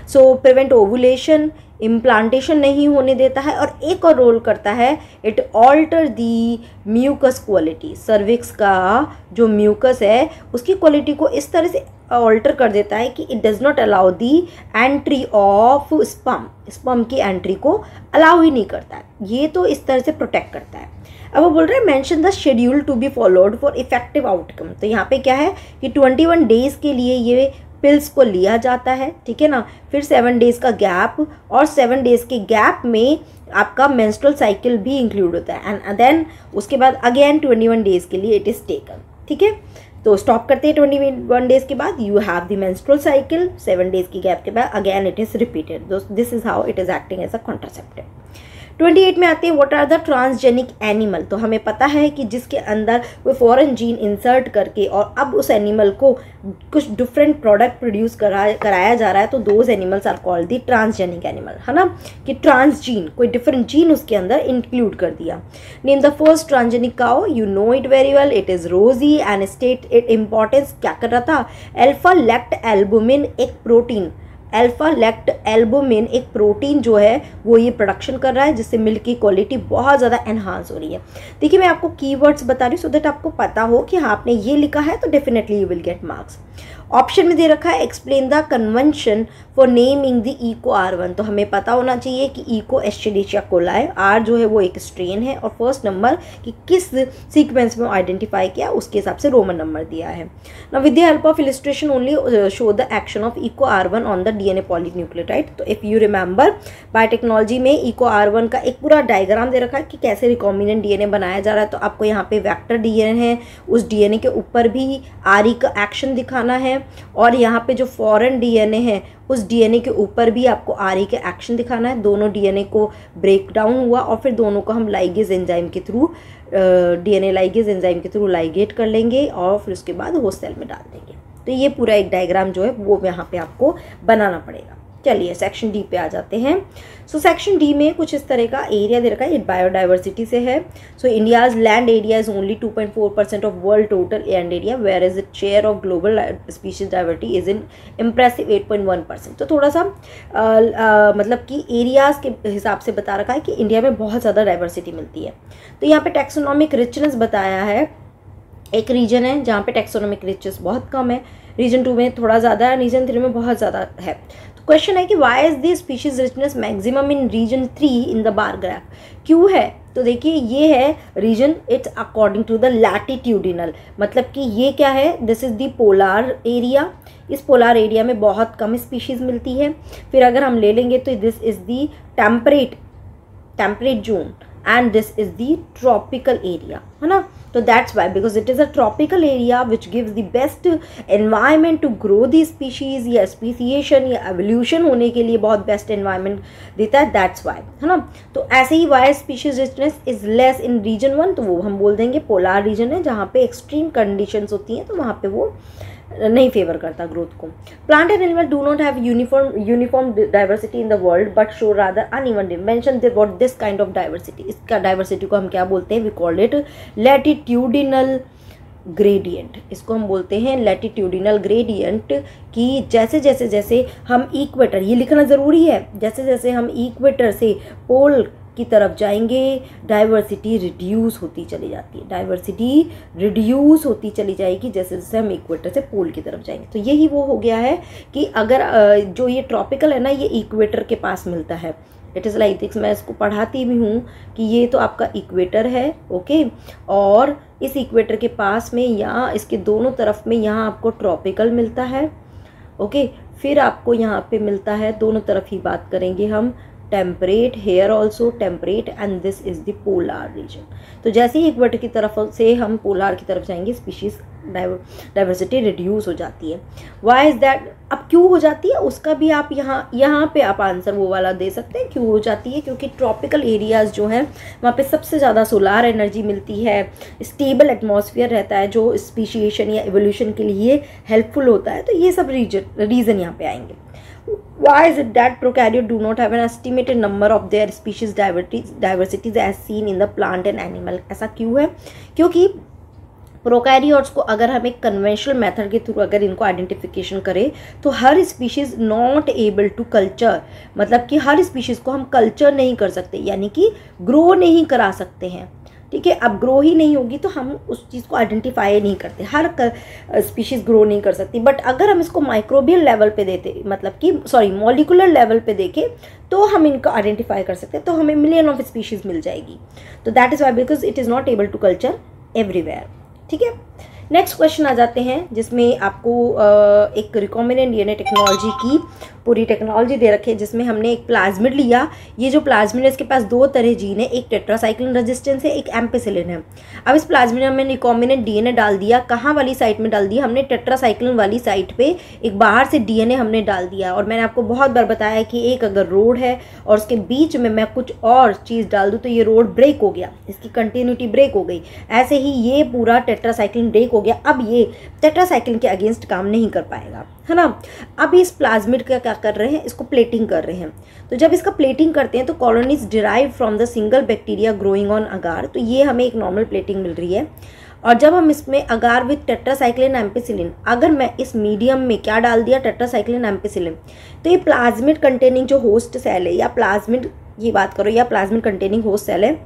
So prevent ovulation, implantation नहीं होने देता है, और एक और रोल करता है it alter the mucus quality. Cervix का जो म्यूकस है उसकी क्वालिटी को इस तरह से ऑल्टर कर देता है कि it does not allow the entry of sperm की एंट्री को अलाउ ही नहीं करता है, ये तो इस तरह से प्रोटेक्ट करता है। अब वो बोल रहे हैं mention the schedule to be followed for effective outcome. तो यहाँ पे क्या है कि 21 डेज के लिए ये पिल्स को लिया जाता है, ठीक है ना, फिर 7 डेज का गैप, और 7 डेज के गैप में आपका मेंस्ट्रुअल साइकिल भी इंक्लूड होता है, एंड देन उसके बाद अगेन 21 डेज के लिए इट इज़ टेकन, ठीक है। तो स्टॉप करते हैं 21 डेज के बाद, you have the menstrual cycle, 7 days की गैप के बाद again it is repeated, this is how it is acting as a contraceptive. 28 में आते हैं what are the transgenic animal. तो हमें पता है कि जिसके अंदर कोई फॉरेन जीन इंसर्ट करके और अब उस एनिमल को कुछ डिफरेंट प्रोडक्ट प्रोड्यूस कराया जा रहा है, तो those animals are called the transgenic animal, है ना, कि ट्रांसजीन कोई डिफरेंट जीन उसके अंदर इंक्लूड कर दिया। Name the first transgenic cow, you know it very well, it is रोजी एंड स्टेट इट इम्पॉर्टेंस। क्या कर रहा था, अल्फा लेक्ट एल्बुमिन एक प्रोटीन, अल्फा लेक्ट एल्बुमिन एक प्रोटीन जो है वो ये प्रोडक्शन कर रहा है, जिससे मिल्क की क्वालिटी बहुत ज़्यादा एनहांस हो रही है। देखिए मैं आपको कीवर्ड्स बता रही हूँ सो दैट आपको पता हो कि हाँ आपने ये लिखा है तो definitely you will get marks. Option में दे रखा है explain the convention for naming the Eco R1। तो हमें पता होना चाहिए कि इको एस्चेरिचिया कोलाई, R जो है वो एक स्ट्रेन है, और फर्स्ट नंबर कि किस सीक्वेंस में आइडेंटिफाई किया उसके हिसाब से रोमन नंबर दिया है। Now with the help of illustration only show the action of Eco R1 on the DNA polynucleotide. तो इफ़ यू रिमेंबर बायोटेक्नोलॉजी में इको R1 का एक पूरा डायग्राम दे रखा है कि कैसे रिकॉम्बिनेंट DNA बनाया जा रहा है। तो आपको यहाँ पे वेक्टर DNA है, उस DNA के ऊपर भी RE का एक्शन दिखाना है, और यहाँ पे जो फॉरेन DNA है उस DNA के ऊपर भी आपको RE के एक्शन दिखाना है। दोनों DNA को ब्रेक डाउन हुआ और फिर दोनों को हम लाइगेज एंजाइम के थ्रू DNA लाइगेज एंजाइम के थ्रू लाइगेट कर लेंगे और फिर उसके बाद होस्ट सेल में डाल देंगे। तो ये पूरा एक डायग्राम जो है वो यहाँ पे आपको बनाना पड़ेगा। चलिए सेक्शन डी पे आ जाते हैं। सो सेक्शन डी में कुछ इस तरह का एरिया दे रखा है, ये बायोडाइवर्सिटी से है। So India's land area is only 2.4% of world total land area, where is the share of global species diversity is in impressive 8.1%। तो थोड़ा सा मतलब कि एरियाज के हिसाब से बता रखा है कि इंडिया में बहुत ज़्यादा डाइवर्सिटी मिलती है। तो यहाँ पे टैक्सोनॉमिक रिचनेस बताया है, एक रीजन है जहाँ पे टैक्सोनॉमिक रिचनेस बहुत कम है, रीजन 2 में थोड़ा ज़्यादा है, रीजन 3 में बहुत ज़्यादा है। क्वेश्चन है कि why is the species richness maximum in region 3 in the bar graph, क्यों है? तो देखिए ये है region, it's according to the latitudinal, मतलब कि ये क्या है, this is the polar area, इस पोलार एरिया में बहुत कम स्पीशीज मिलती है। फिर अगर हम ले लेंगे तो this is the temperate zone and this is the tropical area, है ना। तो that's why, because it is a tropical area which gives the best environment to grow the species, या स्पीसिएशन या एवोल्यूशन होने के लिए बहुत बेस्ट एनवायरनमेंट देता है, दैट्स वाई, है ना। तो ऐसे ही why species richness is less in region 1, तो वो हम बोल देंगे पोलार रीजन है, जहाँ पे एक्सट्रीम कंडीशंस होती हैं, तो वहाँ पे वो नहीं फेवर करता ग्रोथ को। Plant and animal do not have uniform diversity in the world but show rather uneven dimension what this kind of diversity, इसका डाइवर्सिटी को हम क्या बोलते हैं, we called it latitudinal gradient. इसको हम बोलते हैं लैटिट्यूडिनल ग्रेडियंट, कि जैसे जैसे हम इक्वेटर, ये लिखना ज़रूरी है, जैसे जैसे हम इक्वेटर से पोल की तरफ जाएंगे डाइवर्सिटी रिड्यूस होती चली जाती है, डाइवर्सिटी रिड्यूस होती चली जाएगी जैसे जैसे हम इक्वेटर से पोल की तरफ जाएंगे। तो यही वो हो गया है कि अगर जो ये ट्रॉपिकल है ना, ये इक्वेटर के पास मिलता है, इट इज़ लाइक दिस। मैं इसको पढ़ाती भी हूँ कि ये तो आपका इक्वेटर है, ओके, और इस इक्वेटर के पास में यहाँ इसके दोनों तरफ में यहाँ आपको ट्रॉपिकल मिलता है, ओके। फिर आपको यहाँ पे मिलता है, दोनों तरफ ही बात करेंगे हम, temperate, here also temperate, and this is the polar region. तो जैसे ही इक्वेटर की तरफ से हम पोलार की तरफ जाएंगे, स्पीशीज डाइवर्सिटी रिड्यूस हो जाती है। Why is that? अब क्यों हो जाती है उसका भी आप यहाँ पे आप आंसर वो वाला दे सकते हैं, क्यों हो जाती है, क्योंकि ट्रॉपिकल एरियाज जो हैं वहाँ पे सबसे ज़्यादा सोलार एनर्जी मिलती है, स्टेबल एटमॉस्फेयर रहता है जो स्पीशिएशन या एवोल्यूशन के लिए हेल्पफुल होता है। तो ये सब रीज़न यहाँ पे आएंगे। Why is it that prokaryote do not have an estimated number of their species diversities as seen in the plant and animal? ऐसा क्यों है? क्योंकि प्रोकैरियोट्स को अगर हम एक कन्वेंशनल मेथड के थ्रू अगर इनको आइडेंटिफिकेशन करें तो हर species not able to culture, मतलब कि हर स्पीशीज़ को हम कल्चर नहीं कर सकते, यानी कि ग्रो नहीं करा सकते हैं, ठीक है। अब ग्रो ही नहीं होगी तो हम उस चीज़ को आइडेंटिफाई नहीं करते, हर स्पीशीज़ ग्रो नहीं कर सकती। बट अगर हम इसको माइक्रोबियल लेवल पे देते, मतलब कि मॉलिकुलर लेवल पे देखें तो हम इनको आइडेंटिफाई कर सकते हैं, तो हमें मिलियन ऑफ स्पीशीज़ मिल जाएगी। तो that is why, because it is not able to culture everywhere, ठीक है। नेक्स्ट क्वेश्चन आ जाते हैं जिसमें आपको एक रिकॉम्बिनेंट डीएनए टेक्नोलॉजी की पूरी टेक्नोलॉजी दे रखी है, जिसमें हमने एक प्लाज्मिड लिया। ये जो प्लाज्मिड है इसके पास दो तरह जीन है, एक टेट्रासाइक्लिन रेजिस्टेंस है, एक एम्पेसिलिन है। अब इस प्लाज्मिड में हमने रिकॉम्बिनेंट डीएनए डाल दिया, कहाँ वाली साइट में डाल दिया हमने, टेट्रासाइक्लिन वाली साइट पे एक बाहर से डीएनए हमने डाल दिया। और मैंने आपको बहुत बार बताया कि एक अगर रोड है और उसके बीच में मैं कुछ और चीज़ डाल दूँ तो ये रोड ब्रेक हो गया, इसकी कंटिन्यूटी ब्रेक हो गई। ऐसे ही ये पूरा टेट्रासाइक्लिन ब्रेक हो गया, अब ये टेट्रासाइक्लिन के अगेंस्ट काम नहीं कर पाएगा, है ना। अब इस प्लाज्मिड का क्या कर रहे हैं, इसको प्लेटिंग कर रहे हैं। तो जब इसका प्लेटिंग करते हैं तो colonies derive from the single bacteria growing on agar, तो ये हमें एक नॉर्मल प्लेटिंग मिल रही है। और जब हम इसमें अगार विथ टेट्रासाइक्लिन एम्पेसिलिन, अगर मैं इस मीडियम में क्या डाल दिया, टेट्रासाइक्लिन एम्पेसिलिन, तो ये प्लाज्मिड कंटेनिंग जो होस्ट सेल है, या प्लाज्मिड की बात करो, या प्लाज्मिड कंटेनिंग होस्ट सेल है,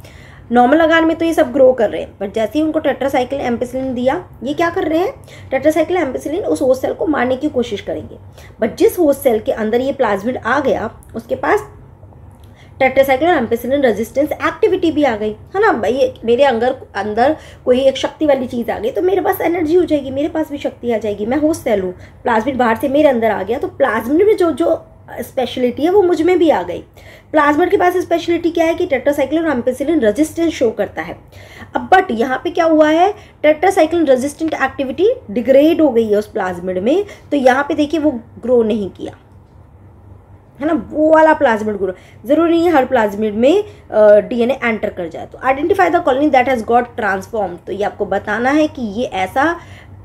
नॉर्मल अगार में तो ये सब ग्रो कर रहे हैं, बट जैसे ही उनको टेट्रासाइक्लिन एम्पिसिलिन दिया, ये क्या कर रहे हैं, टेट्रासाइक्लिन एम्पिसिलिन उस होस्ट सेल को मारने की कोशिश करेंगे। बट जिस होस्ट सेल के अंदर ये प्लाज्मिड आ गया, उसके पास टेट्रासाइक्लिन एम्पिसिलिन रेजिस्टेंस एक्टिविटी भी आ गई, है ना भाई। मेरे अंदर कोई एक शक्ति वाली चीज़ आ गई तो मेरे पास एनर्जी हो जाएगी, मेरे पास भी शक्ति आ जाएगी। मैं होस्ट सेल हूँ, प्लाज्मिड बाहर से मेरे अंदर आ गया, तो प्लाज्मिड में जो जो स्पेशलिटी है वो मुझ में भी आ गई। प्लाज्मिड के पास स्पेशलिटी क्या है कि टेट्रासाइक्लिन और एम्पिसिलिन रेजिस्टेंस शो करता है। अब बट यहाँ पे क्या हुआ है, टेट्रासाइक्लिन रेजिस्टेंट एक्टिविटी डिग्रेड हो गई है उस प्लाज्मिड में, तो यहाँ पे देखिए वो ग्रो नहीं किया, है ना, वो वाला प्लाज्मिड ग्रो। जरूरी नहीं है हर प्लाज्मिड में डीएनए एंटर कर जाए। तो identify the colony that has got transform, तो ये आपको बताना है कि ये ऐसा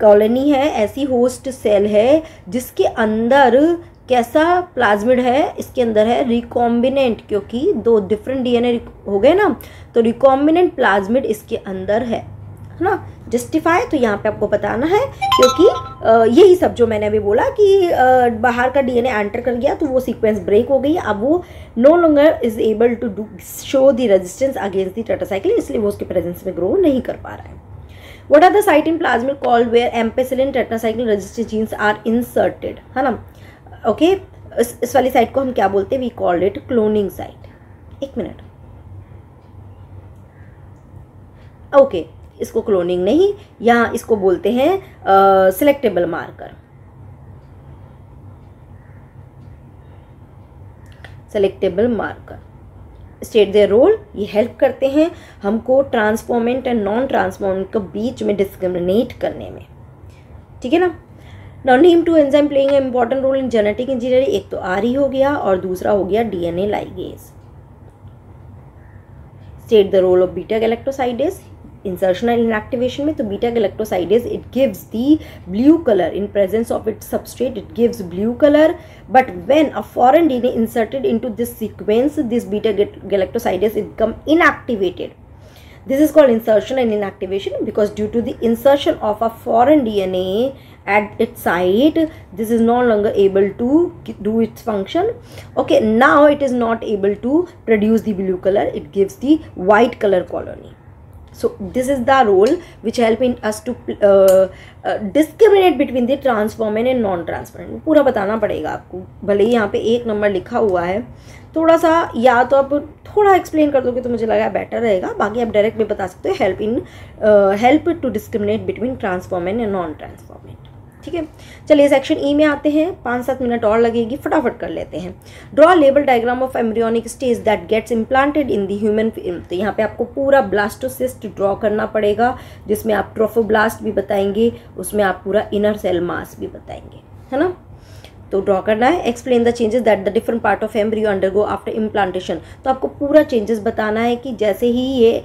कॉलोनी है, ऐसी होस्ट सेल है जिसके अंदर कैसा प्लाज्मिड है, इसके अंदर है रिकॉम्बिनेंट, क्योंकि 2 डिफरेंट डीएनए हो गए ना, तो रिकॉम्बिनेंट प्लाज्मिड इसके अंदर है ना। जस्टिफाई, तो यहाँ पे आपको बताना है, क्योंकि यही सब जो मैंने अभी बोला कि बाहर का डीएनए एंटर कर गया तो वो सीक्वेंस ब्रेक हो गई, अब वो no longer is able to do show the resistance against the tetracycline, इसलिए वो उसके प्रेजेंस में ग्रो नहीं कर पा रहा है। What are the site in plasmid called where ampicillin tetracycline resistance genes are inserted, है ना। ओके, इस वाली साइट को हम क्या बोलते हैं, we called it cloning site. एक मिनट, ओके, इसको क्लोनिंग नहीं, यहाँ इसको बोलते हैं selectable marker. Selectable marker state their role, ये हेल्प करते हैं हमको ट्रांसफॉर्मेंट एंड नॉन ट्रांसफॉर्मेंट के बीच में डिस्क्रिमिनेट करने में, ठीक है ना। Now name 2 enzyme playing an important role in genetic engineering, एक तो आरई हो गया और दूसरा हो गया DNA ligase. State the role of beta galactosidase insertional inactivation में, तो beta galactosidase it gives the blue colour in presence of its substrate, it gives blue colour, but when a foreign DNA inserted into this sequence, this beta galactosidase it become inactivated. This is called insertion and inactivation, because due to the insertion of a foreign DNA at its site, this is no longer able to do its function. Okay, now it is not able to produce the blue color, it gives the white color colony. So this is the role which help in us to discriminate between the transformant and non-transformant. पूरा बताना पड़ेगा आपको, भले ही यहाँ पे 1 number लिखा हुआ है, थोड़ा सा या तो आप थोड़ा एक्सप्लेन कर दोगे तो मुझे लगा बेटर रहेगा, बाकी आप डायरेक्ट भी बता सकते हो, help to discriminate between transformant and non transformant, ठीक है। चलिए सेक्शन ई में आते हैं, 5-7 मिनट और लगेगी, फटाफट कर लेते हैं। Draw label diagram of embryonic stage that gets implanted in the human film, तो यहाँ पे आपको पूरा ब्लास्टोसिस्ट ड्रॉ करना पड़ेगा, जिसमें आप ट्रोफोब्लास्ट भी बताएंगे, उसमें आप पूरा इनर सेल मास भी बताएंगे, है ना। तो ड्रॉ करना है। Explain the changes that the different part of embryo undergo after implantation, तो आपको पूरा चेंजेस बताना है कि जैसे ही ये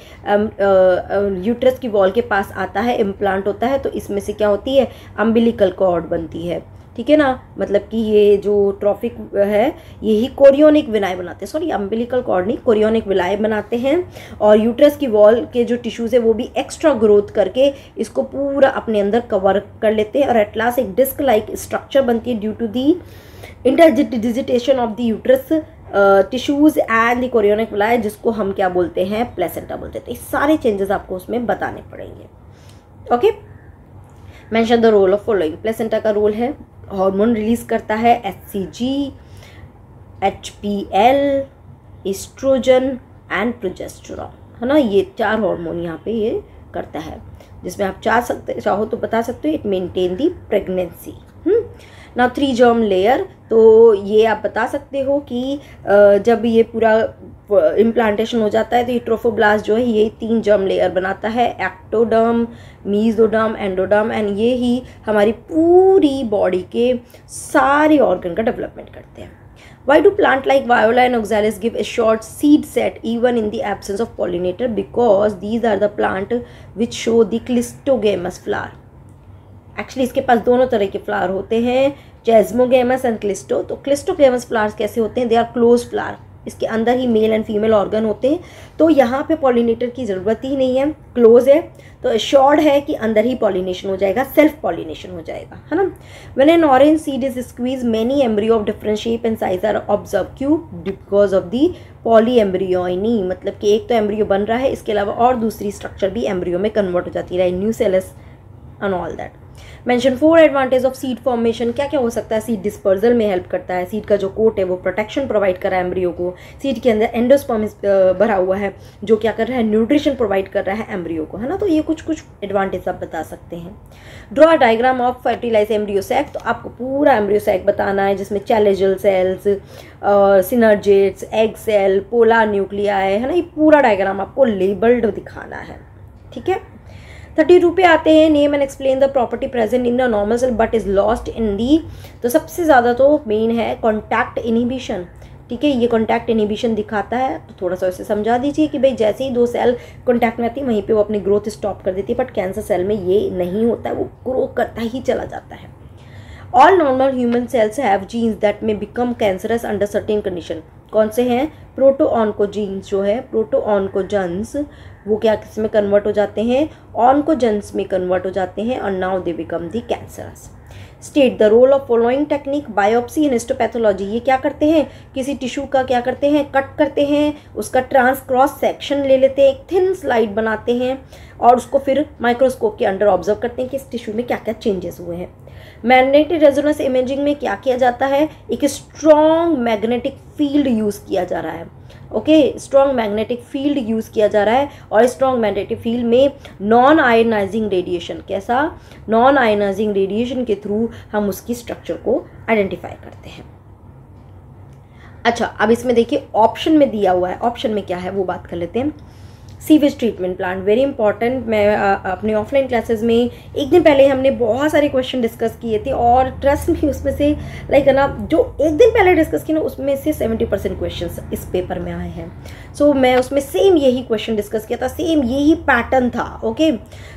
यूट्रस की वॉल के पास आता है, इम्प्लांट होता है, तो इसमें से क्या होती है, अम्बिलिकल कॉर्ड बनती है, ठीक है ना। मतलब कि ये जो ट्रॉफिक है यही कोरियोनिक विलाय बनाते हैं, सॉरी अम्बिलिकल कॉर्ड नहीं, कोरियोनिक विलाय बनाते हैं, और यूट्रस की वॉल के जो टिश्यूज़ है वो भी एक्स्ट्रा ग्रोथ करके इसको पूरा अपने अंदर कवर कर लेते हैं, और एट लास्ट एक डिस्क लाइक स्ट्रक्चर बनती है due to the interdigitation of the uterus tissues and the chorionic villi, जिसको हम क्या बोलते हैं, प्लेसेंटा बोलते हैं। तो ये सारे चेंजेस आपको उसमें बताने पड़ेंगे। Okay, mention the role of following. Placenta का रोल है, हार्मोन रिलीज करता है, HCG, HPL, oestrogen and progesterone, है ना। ये 4 हार्मोन यहाँ पे ये करता है, जिसमें आप चाहो तो बता सकते हो इट मेंटेन दी प्रेगनेंसी। ना 3 जर्म लेयर, तो ये आप बता सकते हो कि जब ये पूरा इम्प्लांटेशन हो जाता है तो ये ट्रोफोब्लास्ट जो है ये 3 जर्म लेयर बनाता है, एक्टोडर्म, मीजोडर्म, एंडोडर्म, एंड ये ही हमारी पूरी बॉडी के सारे ऑर्गन का डेवलपमेंट करते हैं। Why do plant like Viola and Oxalis give a short seed set even in the absence of pollinator? Because these are the plant which show the clistogamous flower. Actually इसके पास दोनों तरह के flower होते हैं, chasmogamous and क्लिस्टो। तो cleistogamous flowers कैसे होते हैं, दे आर क्लोज फ्लावर, इसके अंदर ही मेल एंड फीमेल ऑर्गन होते हैं, तो यहाँ पे पॉलिनेटर की ज़रूरत ही नहीं है, क्लोज है, तो एश्योर्ड है कि अंदर ही पॉलिनेशन हो जाएगा, सेल्फ पॉलिनेशन हो जाएगा, है ना। When an orange seed is squeeze many embryo of different shape and size are observe, क्यों? बिकॉज ऑफ दी पॉलीएम्ब्रियोइनी, मतलब कि एक तो एम्ब्रियो बन रहा है, इसके अलावा और दूसरी स्ट्रक्चर भी एम्ब्रियो में कन्वर्ट हो जाती है, nucellus and all that. Mention 4 advantage of seed formation. क्या क्या हो सकता है? सीड डिस्पर्जल में हेल्प करता है, सीड का जो कोट है वो प्रोटेक्शन प्रोवाइड कर रहा है एम्ब्रियो को, सीड के अंदर एंडोस्पर्म भरा हुआ है जो क्या कर रहा है? न्यूट्रिशन प्रोवाइड कर रहा है एम्ब्रियो को, है ना। तो ये कुछ कुछ एडवांटेज आप बता सकते हैं। Draw diagram of fertilize embryo sac, तो आपको पूरा एम्ब्रियो सैक बताना है जिसमें chalazal cells, synergids, egg cell, polar nuclei, है ना, ये पूरा डायग्राम आपको लेबल्ड दिखाना है, ठीक है। 32 पे आते हैं, name and explain the property present in the normal cell but is lost in the, तो सबसे ज़्यादा तो मेन है कॉन्टैक्ट इनिबिशन, ठीक है। ये कॉन्टैक्ट इनिबिशन दिखाता है, तो थोड़ा सा इसे समझा दीजिए कि भाई जैसे ही 2 सेल कॉन्टैक्ट में आती है वहीं पे वो अपनी ग्रोथ स्टॉप कर देती है, बट कैंसर सेल में ये नहीं होता है, वो ग्रो करता ही चला जाता है। All normal human cells have genes that may become cancerous under certain condition. कौन से हैं? प्रोटोऑन्कोजीन्स जो है, प्रोटोऑन्कोजन्स, वो क्या किस में कन्वर्ट हो जाते हैं? ऑन्कोजन्स में कन्वर्ट हो जाते हैं, और now they become the cancerous. State the role of following technique, biopsy and histopathology. ये क्या करते हैं? किसी टिश्यू का क्या करते हैं? कट करते हैं, उसका ट्रांस क्रॉस सेक्शन ले लेते हैं, एक थिन स्लाइड बनाते हैं और उसको फिर माइक्रोस्कोप के अंडर ऑब्जर्व करते हैं कि इस टिश्यू में क्या क्या चेंजेस हुए हैं। मैग्नेटिक रेजोनेंस इमेजिंग में क्या किया जाता है? एक स्ट्रॉन्ग मैग्नेटिक फील्ड यूज़ किया जा रहा है, okay, strong magnetic field use किया जा रहा है, और स्ट्रॉन्ग मैग्नेटिक फील्ड में नॉन आयनाइजिंग रेडिएशन, कैसा? नॉन आयनाइजिंग रेडिएशन के थ्रू हम उसकी स्ट्रक्चर को आइडेंटिफाई करते हैं। अच्छा, अब इसमें देखिए ऑप्शन में दिया हुआ है, ऑप्शन में क्या है वो बात कर लेते हैं। Sewage treatment plant, very important. मैं अपने ऑफलाइन क्लासेस में एक दिन पहले हमने बहुत सारे क्वेश्चन डिस्कस किए थे, और ट्रस्ट में उसमें से लाइक ना जो एक दिन पहले डिस्कस किए ना उसमें से 70% क्वेश्चंस इस पेपर में आए हैं। सो मैं उसमें सेम यही क्वेश्चन डिस्कस किया था, सेम यही पैटर्न था, ओके।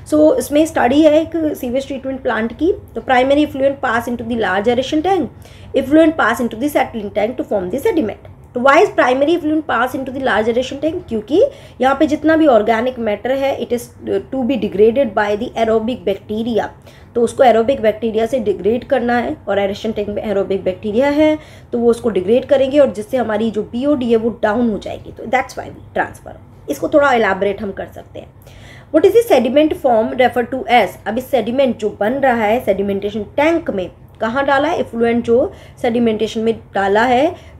सो इसमें स्टडी है एक सीवेज ट्रीटमेंट प्लांट की। तो primary effluent pass into the large aeration tank, effluent pass into the settling tank to form the sediment. तो why is primary effluent pass into the large aeration tank? क्योंकि यहाँ पे जितना भी organic matter है it is to be degraded by the aerobic bacteria, तो उसको aerobic bacteria से डिग्रेड करना है, और एरेशन टैंक में एरोबिक बैक्टीरिया है तो वो उसको डिग्रेड करेंगे, और जिससे हमारी जो BOD है वो डाउन हो जाएगी, तो दैट्स वाई वी ट्रांसफर। इसको थोड़ा एलैबोरेट हम कर सकते हैं। What is the sediment form refer to as? अब इस सेडिमेंट जो बन रहा है सेडिमेंटेशन टैंक में, कहाँ डाला है? इफ्लुएंट जो सेडिमेंटेशन में डाला है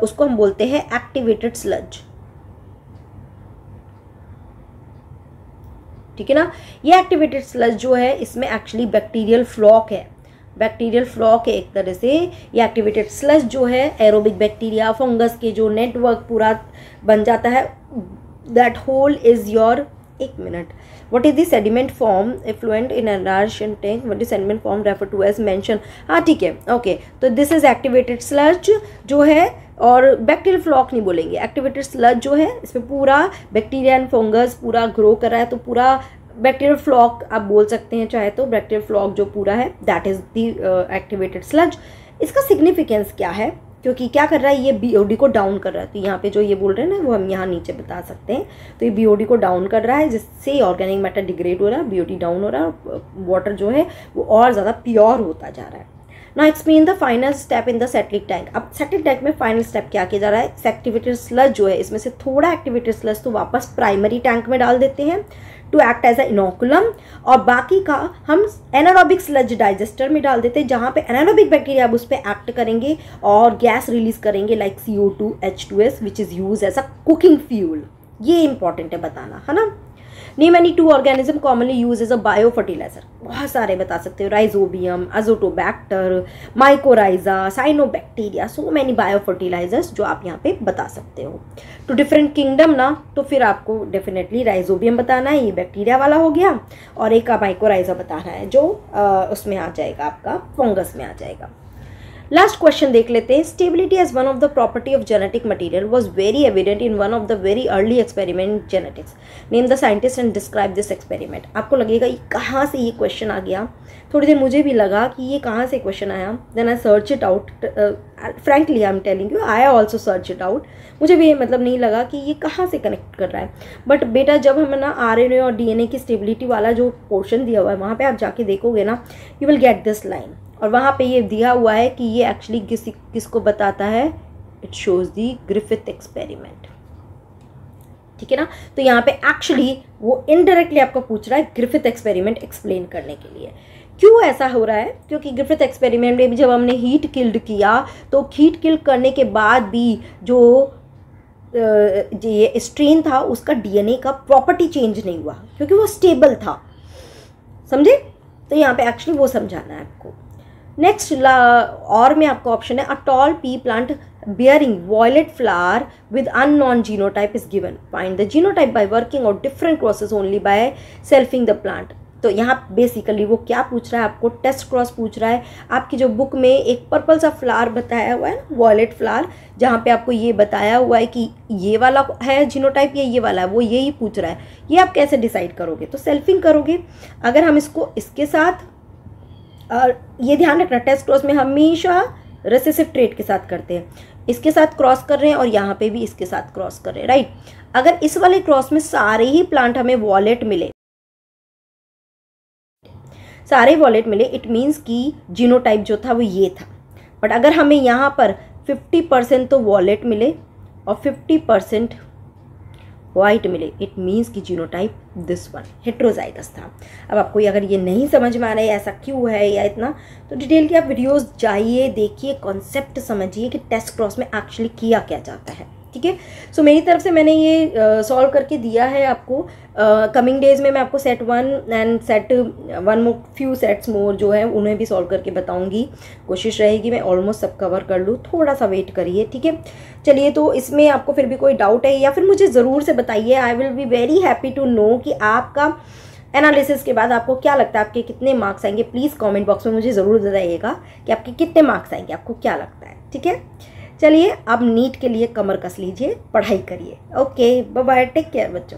उसको हम बोलते हैं एक्टिवेटेड स्लज, ठीक है ना। ये एक्टिवेटेड स्लज जो है इसमें एक्चुअली बैक्टीरियल फ्लॉक है, बैक्टीरियल फ्लॉक है एक तरह से। ये एक्टिवेटेड स्लज जो है एरोबिक बैक्टीरिया फंगस के जो नेटवर्क पूरा बन जाता है, दैट होल इज योर, एक minute, what is the sediment form effluent in an aeration tank, what is sediment form refer to as mention, हाँ ठीक है, ओके। तो दिस इज एक्टिवेटेड स्लज जो है, और बैक्टीरियल फ्लॉक नहीं बोलेंगे, एक्टिवेटेड स्लज जो है इसमें पूरा बैक्टीरिया एंड फंगस पूरा ग्रो कर रहा है, तो पूरा बैक्टीरियल फ्लॉक आप बोल सकते हैं चाहे तो, बैक्टीरियल फ्लॉक जो पूरा है that is the activated sludge. इसका सिग्निफिकेंस क्या है? क्योंकि क्या कर रहा है, ये BOD को डाउन कर रहा है, तो यहाँ पे जो ये बोल रहे हैं ना वो हम यहाँ नीचे बता सकते हैं। तो ये BOD को डाउन कर रहा है जिससे ऑर्गेनिक मैटर डिग्रेड हो रहा है, BOD डाउन हो रहा है, वाटर जो है वो और ज़्यादा प्योर होता जा रहा है। Now explain the final step in the settling tank. अब सेटलिंग टैंक में फाइनल स्टेप क्या किया जा रहा है? एक्टिवेटेड स्लज जो है इसमें से थोड़ा एक्टिवेटेड स्लज तो वापस प्राइमरी टैंक में डाल देते हैं to act as a inoculum, और बाकी का हम एनारोबिक स्लज डाइजेस्टर में डाल देते हैं जहाँ पे एनारोबिक बैक्टीरिया अब उस पर एक्ट करेंगे और गैस रिलीज करेंगे like CO2 H2S which is use as a cooking fuel. ये इंपॉर्टेंट है बताना, है ना। Name any 2 organism commonly use as a bio fertilizer, बहुत सारे बता सकते हो, Rhizobium, Azotobacter, mycorrhiza, cyanobacteria, so many bio fertilizers जो आप यहाँ पे बता सकते हो। टू डिफरेंट किंगडम ना, तो फिर आपको डेफिनेटली राइजोबियम बताना है, ये बैक्टीरिया वाला हो गया, और एक माइकोराइजा बताना है जो उसमें आ जाएगा, आपका फंगस में आ जाएगा। लास्ट क्वेश्चन देख लेते हैं. Stability as one of the property of genetic material was very evident in one of the very early experiment genetics. Name the scientist and describe this experiment. आपको लगेगा ये कहाँ से ये क्वेश्चन आ गया. थोड़ी देर मुझे भी लगा कि ये कहाँ से क्वेश्चन आया. Then I search it out. Frankly I am telling you, I also search it out. मुझे भी मतलब नहीं लगा कि ये कहाँ से कनेक्ट कर रहा है. बट बेटा जब हम ना RNA और DNA की स्टेबिलिटी वाला जो पोर्शन दिया हुआ है वहाँ पे आप जाके देखोगे ना, you will get this line. और वहाँ पे ये दिया हुआ है कि ये एक्चुअली किसको बताता है. It shows the Griffith experiment. ठीक है ना. तो यहाँ पे एक्चुअली वो इनडायरेक्टली आपको पूछ रहा है ग्रिफिथ एक्सपेरिमेंट एक्सप्लेन करने के लिए. क्यों ऐसा हो रहा है? क्योंकि ग्रिफिथ एक्सपेरिमेंट में भी जब हमने हीट किल्ड किया तो हीट किल्ड करने के बाद भी जो ये स्ट्रेन था उसका DNA का प्रॉपर्टी चेंज नहीं हुआ क्योंकि वो स्टेबल था. समझे? तो यहाँ पे एक्चुअली वो समझाना है आपको. नेक्स्ट और में आपको ऑप्शन है a tall P plant bearing violet flower with unknown genotype is given. Find the genotype by working out different crosses only by selfing the plant. तो यहाँ बेसिकली वो क्या पूछ रहा है आपको, टेस्ट क्रॉस पूछ रहा है. आपकी जो बुक में एक पर्पल सा फ्लावर बताया हुआ है ना, वॉयलेट फ्लावर, जहाँ पे आपको ये बताया हुआ है कि ये वाला है जीनोटाइप या ये वाला है, वो यही पूछ रहा है. ये आप कैसे डिसाइड करोगे? तो सेल्फिंग करोगे. अगर हम इसको इसके साथ, और ये ध्यान रखना टेस्ट क्रॉस में हमेशा रिसेसिव ट्रेट के साथ करते हैं. इसके साथ क्रॉस कर रहे हैं और यहाँ पे भी इसके साथ क्रॉस कर रहे हैं, राइट. अगर इस वाले क्रॉस में सारे ही प्लांट हमें वॉयलेट मिले, सारे वॉयलेट मिले, इट मीन्स कि जीनोटाइप जो था वो ये था. बट अगर हमें यहाँ पर 50% तो वॉयलेट मिले और 50% वाइट मिले, इट मीन्स कि जीनोटाइप दिस वन हेट्रोजाइगस था. अब आपको अगर ये नहीं समझ में आ रहा है ऐसा क्यों है या इतना, तो डिटेल की आप वीडियोस जाइए, देखिए, कॉन्सेप्ट समझिए कि टेस्ट क्रॉस में एक्चुअली किया क्या जाता है. ठीक है. सो मेरी तरफ से मैंने ये सॉल्व करके दिया है आपको. कमिंग डेज में मैं आपको set 1 and set 1 more few sets more जो है उन्हें भी सॉल्व करके बताऊंगी. कोशिश रहेगी मैं ऑलमोस्ट सब कवर कर लूँ. थोड़ा सा वेट करिए. ठीक है. चलिए, तो इसमें आपको फिर भी कोई डाउट है या फिर मुझे ज़रूर से बताइए. I will be very happy to know कि आपका एनालिसिस के बाद आपको क्या लगता है, आपके कितने मार्क्स आएंगे. प्लीज़ कॉमेंट बॉक्स में मुझे ज़रूर बताइएगा कि आपके कितने मार्क्स आएंगे, आपको क्या लगता है. ठीक है. चलिए, अब नीट के लिए कमर कस लीजिए, पढ़ाई करिए. Okay, bye bye, take care बच्चों.